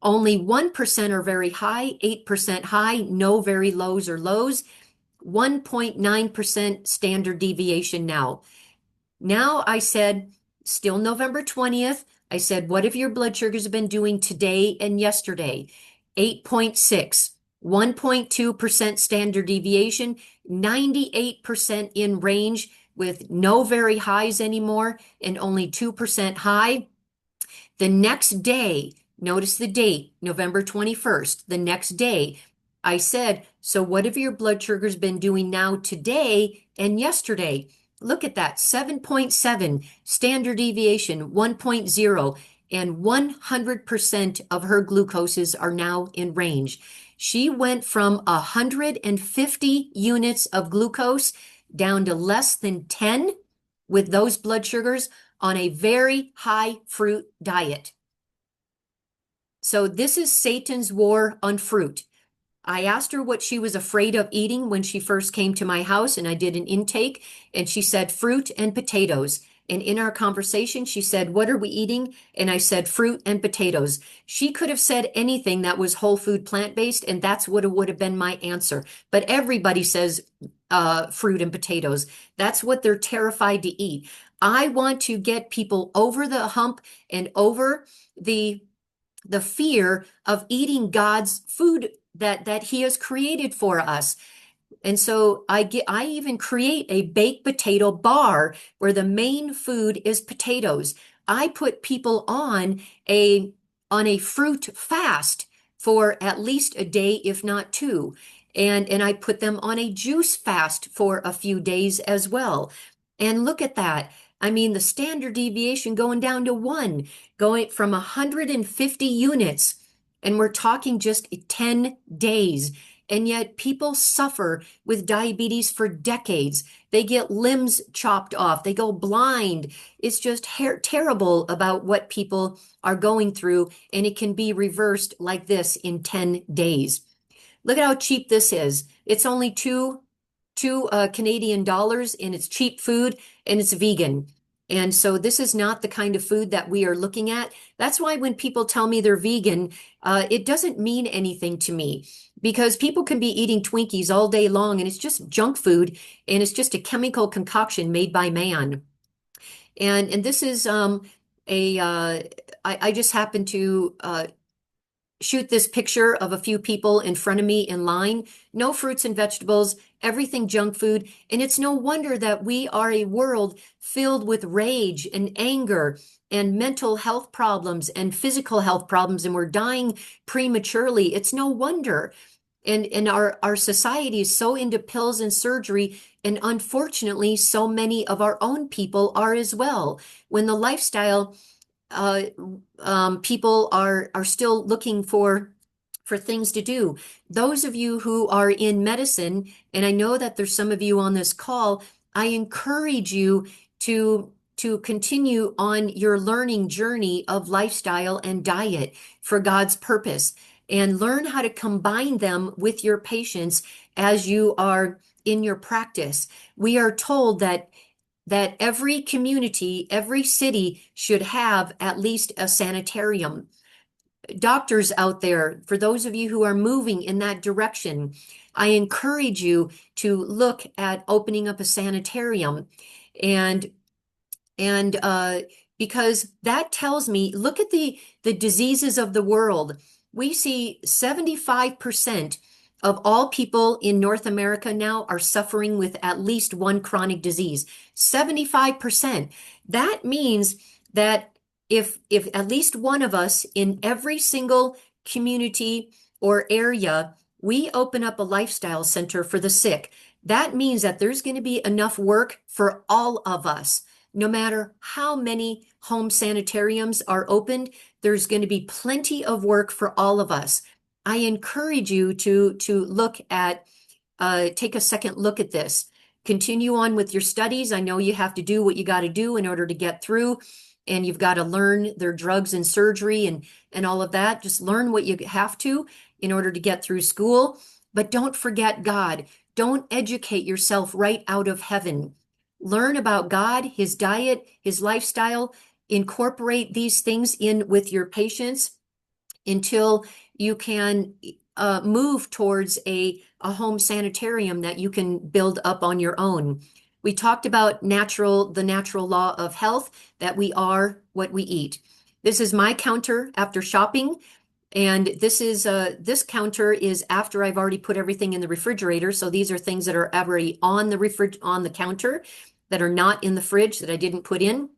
Only 1% are very high, 8% high, no very lows or lows. 1.9% standard deviation now. Now I said, still November 20th, I said, "What have your blood sugars been doing today and yesterday?" 8.6, 1.2% standard deviation, 98% in range with no very highs anymore and only 2% high. The next day, notice the date, November 21st, the next day, I said, "So what have your blood sugars been doing now today and yesterday?" Look at that, 7.7, standard deviation, 1.0, and 100% of her glucoses are now in range. She went from 150 units of glucose down to less than 10 with those blood sugars on a very high fruit diet. So this is Satan's war on fruit. I asked her what she was afraid of eating when she first came to my house, and I did an intake, and she said fruit and potatoes. And in our conversation, she said, "What are we eating?" And I said, "Fruit and potatoes." She could have said anything that was whole food plant-based, and that's what it would have been my answer. But everybody says fruit and potatoes. That's what they're terrified to eat. I want to get people over the hump and over the fear of eating God's food that he has created for us. And so I even create a baked potato bar where the main food is potatoes. I put people on a fruit fast for at least a day, if not two. And I put them on a juice fast for a few days as well. And look at that. I mean, the standard deviation going down to one, going from 150 units, and we're talking just 10 days. And yet people suffer with diabetes for decades. They get limbs chopped off. They go blind. It's just terrible about what people are going through, and it can be reversed like this in 10 days. Look at how cheap this is. It's only two Canadian dollars, and it's cheap food, and it's vegan. And so this is not the kind of food that we are looking at. That's why when people tell me they're vegan, it doesn't mean anything to me, because people can be eating Twinkies all day long, and it's just junk food, and it's just a chemical concoction made by man. And this is I just happened to shoot this picture of a few people in front of me in line. No fruits and vegetables, everything junk food. And it's no wonder that we are a world filled with rage and anger and mental health problems and physical health problems, and we're dying prematurely. It's no wonder. And our society is so into pills and surgery, and unfortunately, so many of our own people are as well. When the lifestyle uh, people are still looking for things to do. Those of you who are in medicine, and I know that there's some of you on this call, I encourage you to continue on your learning journey of lifestyle and diet for God's purpose, and learn how to combine them with your patients as you are in your practice. We are told that every community, every city should have at least a sanitarium. Doctors out there, for those of you who are moving in that direction, I encourage you to look at opening up a sanitarium. And because that tells me, look at the diseases of the world. We see 75% of all people in North America now are suffering with at least one chronic disease. 75%. That means that if at least one of us in every single community or area, we open up a lifestyle center for the sick, that means that there's going to be enough work for all of us. No matter how many home sanitariums are opened, there's going to be plenty of work for all of us. I encourage you to look at, take a second look at this. Continue on with your studies. I know you have to do what you got to do in order to get through, and you've got to learn their drugs and surgery and all of that. Just learn what you have to in order to get through school. But don't forget God. Don't educate yourself right out of heaven. Learn about God, his diet, his lifestyle. Incorporate these things in with your patients until you can move towards a home sanitarium that you can build up on your own. We talked about the natural law of health, that we are what we eat. This is my counter after shopping. And this counter is after I've already put everything in the refrigerator. So these are things that are already on the counter that are not in the fridge that I didn't put in.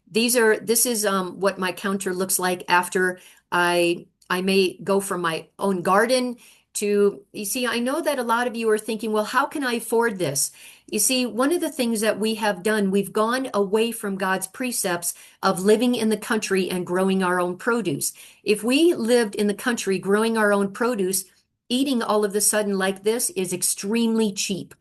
This is what my counter looks like after I may go from my own garden to, you see, I know that a lot of you are thinking, well, how can I afford this? You see, one of the things that we have done, we've gone away from God's precepts of living in the country and growing our own produce. If we lived in the country growing our own produce, eating all of a sudden like this is extremely cheap.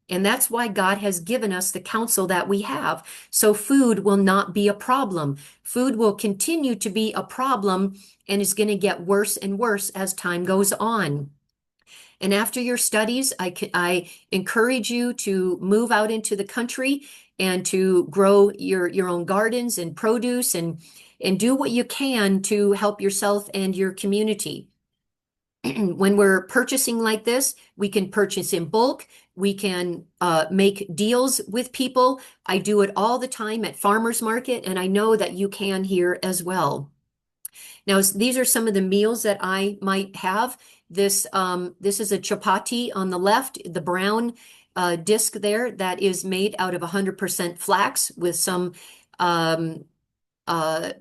And that's why God has given us the counsel that we have. So food will not be a problem. Food will continue to be a problem and is going to get worse and worse as time goes on. And after your studies, I encourage you to move out into the country and to grow your own gardens and produce and do what you can to help yourself and your community. When we're purchasing like this, we can purchase in bulk. We can make deals with people. I do it all the time at farmers market, and I know that you can here as well. Now, these are some of the meals that I might have. This is a chapati on the left, the brown disc there that is made out of 100% flax with some um, uh,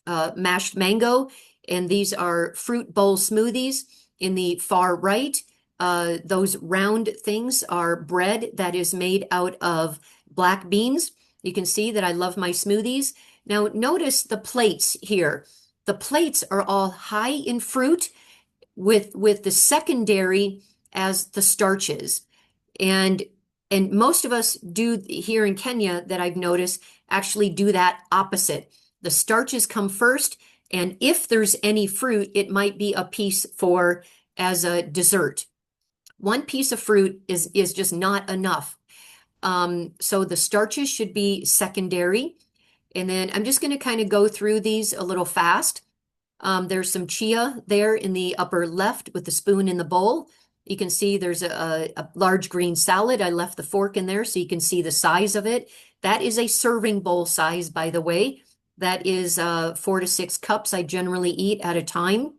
mashed mango. And these are fruit bowl smoothies. In the far right, those round things are bread that is made out of black beans. You can see that I love my smoothies. Now, notice the plates here. The plates are all high in fruit with the secondary as the starches. And most of us do here in Kenya that I've noticed actually do that opposite. The starches come first, and if there's any fruit, it might be a piece for as a dessert. One piece of fruit is just not enough. So the starches should be secondary. And then I'm just going to kind of go through these a little fast. There's some chia there in the upper left with the spoon in the bowl. You can see there's a large green salad. I left the fork in there so you can see the size of it. That is a serving bowl size, by the way. That is 4 to 6 cups I generally eat at a time.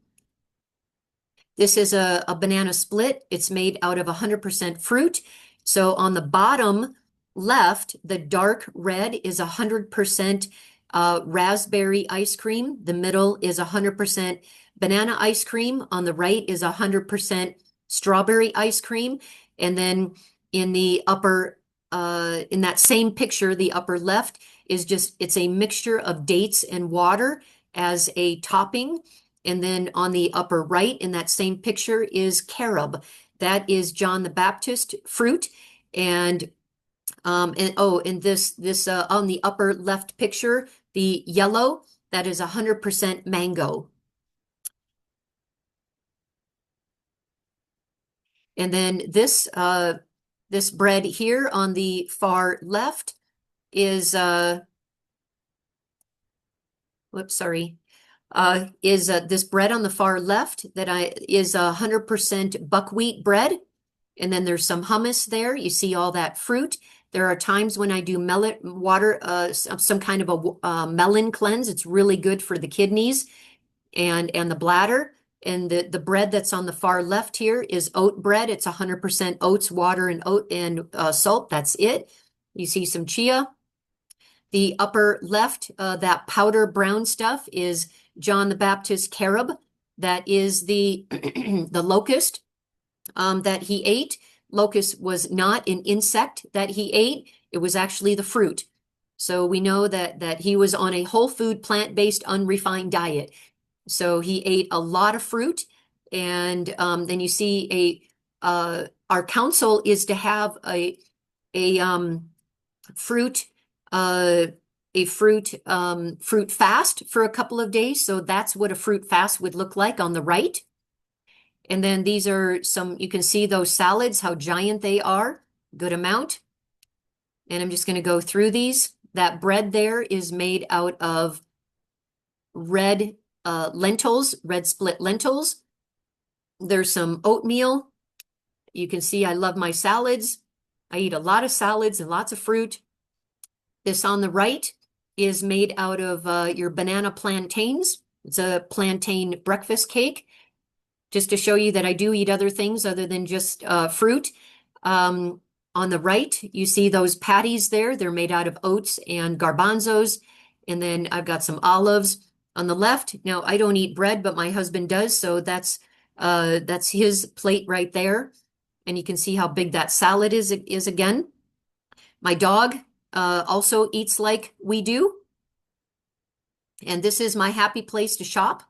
This is a banana split. It's made out of 100% fruit. So on the bottom left, the dark red is 100% raspberry ice cream. The middle is 100% banana ice cream. On the right is 100% strawberry ice cream. And then in the upper, in that same picture, the upper left is it's a mixture of dates and water as a topping. And then on the upper right in that same picture is carob. That is John the Baptist fruit. And this on the upper left picture, the yellow, that is 100% mango. And then this bread here on the far left is this bread on the far left that is 100% buckwheat bread. And then there's some hummus there. You see all that fruit. There are times when I do some kind of a melon cleanse. It's really good for the kidneys and the bladder. And the bread that's on the far left here is oat bread. It's 100% oats, water, and salt. That's it. You see some chia. The upper left, that powder brown stuff is John the Baptist carob. That is the the locust that he ate. Locust was not an insect that he ate. It was actually the fruit. So we know that he was on a whole food, plant-based, unrefined diet. So he ate a lot of fruit. And then you see our counsel is to have a fruit fruit fast for a couple of days. So that's what a fruit fast would look like on the right. And then these are you can see those salads, how giant they are, good amount. And I'm just going to go through these. That bread there is made out of red lentils, red split lentils. There's some oatmeal. You can see I love my salads. I eat a lot of salads and lots of fruit. This on the right is made out of your banana plantains. It's a plantain breakfast cake. Just to show you that I do eat other things other than just fruit. On the right, you see those patties there. They're made out of oats and garbanzos. And then I've got some olives. On the left, now I don't eat bread, but my husband does. So that's his plate right there. And you can see how big that salad is again. My dog also eats like we do. And this is my happy place to shop.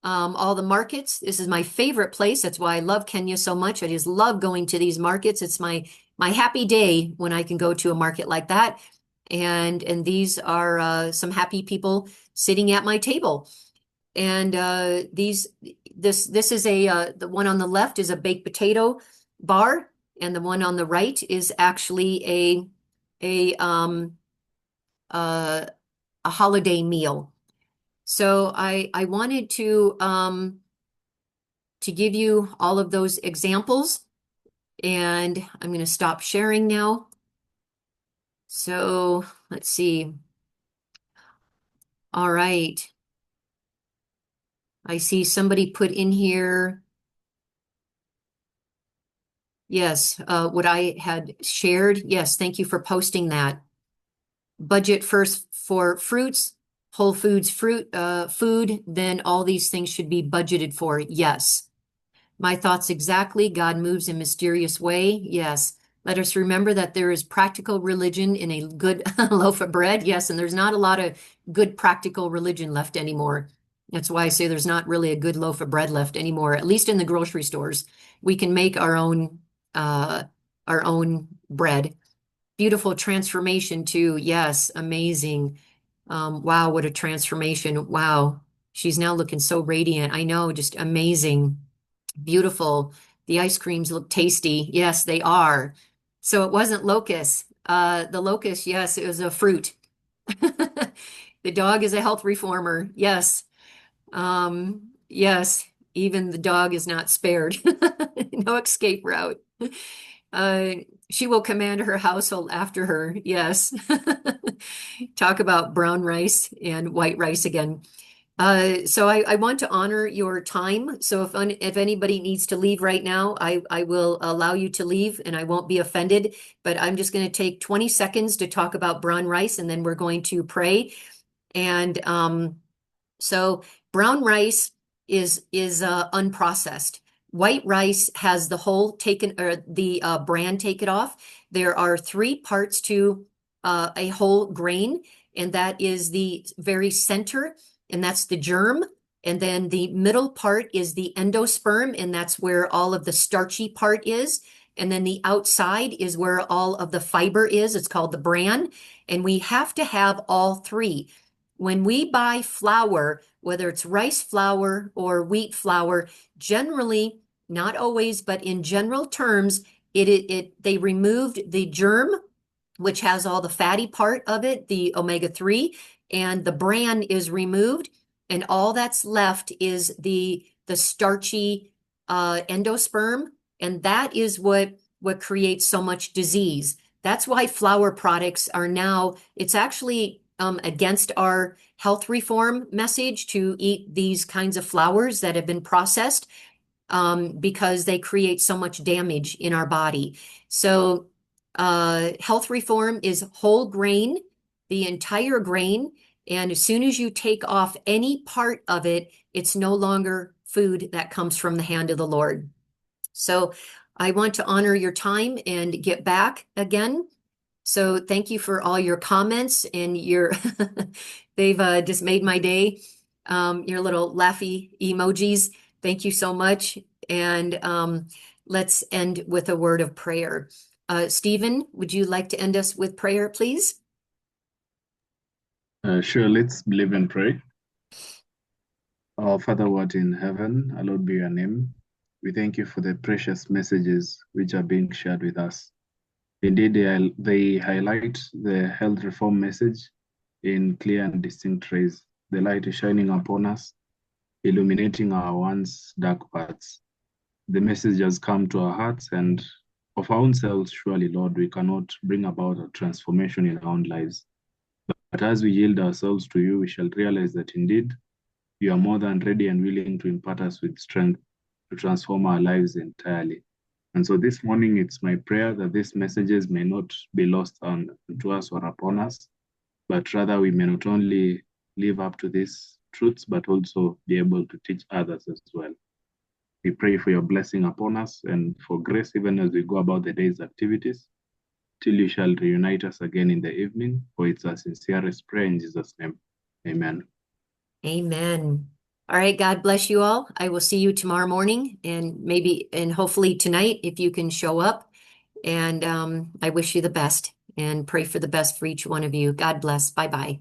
All the markets. This is my favorite place. That's why I love Kenya so much. I just love going to these markets. It's my my happy day when I can go to a market like that. And these are some happy people sitting at my table. And this is the one on the left is a baked potato bar, and the one on the right is actually uh, a holiday meal. So I wanted to give you all of those examples, and I'm going to stop sharing now. So let's see. All right. I see somebody put in here. Yes, what I had shared. Yes, thank you for posting that. Budget first for fruits, Whole Foods food, then all these things should be budgeted for. Yes. My thoughts exactly. God moves in mysterious way. Yes. Let us remember that there is practical religion in a good loaf of bread. Yes, and there's not a lot of good practical religion left anymore. That's why I say there's not really a good loaf of bread left anymore, at least in the grocery stores. We can make uh our own bread. Beautiful transformation too. Yes, amazing. Wow, what a transformation. Wow. She's now looking so radiant. I know, just amazing. Beautiful. The ice creams look tasty. Yes, they are. So it wasn't locust. The locust, yes, it was a fruit. The dog is a health reformer. Yes. Yes, even the dog is not spared. No escape route. Uh, she will command her household after her. Yes. Talk about brown rice and white rice again. So I want to honor your time. So if anybody needs to leave right now, I will allow you to leave and I won't be offended. But I'm just going to take 20 seconds to talk about brown rice and then we're going to pray. And so brown rice is unprocessed. White rice has the whole taken or the bran taken off. There are three parts to a whole grain, and that is the very center, and that's the germ. And then the middle part is the endosperm, and that's where all of the starchy part is. And then the outside is where all of the fiber is. It's called the bran. And we have to have all three. When we buy flour, whether it's rice flour or wheat flour, generally, not always, but in general terms, they removed the germ, which has all the fatty part of it, the omega-3, and the bran is removed, and all that's left is the starchy endosperm, and that is what creates so much disease. That's why flour products are now, it's actually against our health reform message to eat these kinds of flours that have been processed because they create so much damage in our body. So health reform is whole grain, the entire grain. And as soon as you take off any part of it, it's no longer food that comes from the hand of the Lord. So I want to honor your time and get back again. So thank you for all your comments and your, they've just made my day. Your little laughy emojis. Thank you so much. And let's end with a word of prayer. Stephen, would you like to end us with prayer, please?
Sure, let's believe and pray. Our Father, who art in heaven, hallowed be your name. We thank you for the precious messages which are being shared with us. Indeed, they highlight the health reform message in clear and distinct rays. The light is shining upon us, illuminating our once dark paths. The message has come to our hearts, and of our own selves, surely, Lord, we cannot bring about a transformation in our own lives. But as we yield ourselves to you, we shall realize that indeed you are more than ready and willing to impart us with strength to transform our lives entirely. And so this morning, it's my prayer that these messages may not be lost on to us or upon us, but rather we may not only live up to these truths, but also be able to teach others as well. We pray for your blessing upon us and for grace even as we go about the day's activities, till you shall reunite us again in the evening. For it's our sincerest prayer in Jesus' name. Amen.
Amen. All right, God bless you all. I will see you tomorrow morning and maybe and hopefully tonight if you can show up. And I wish you the best and pray for the best for each one of you. God bless. Bye bye.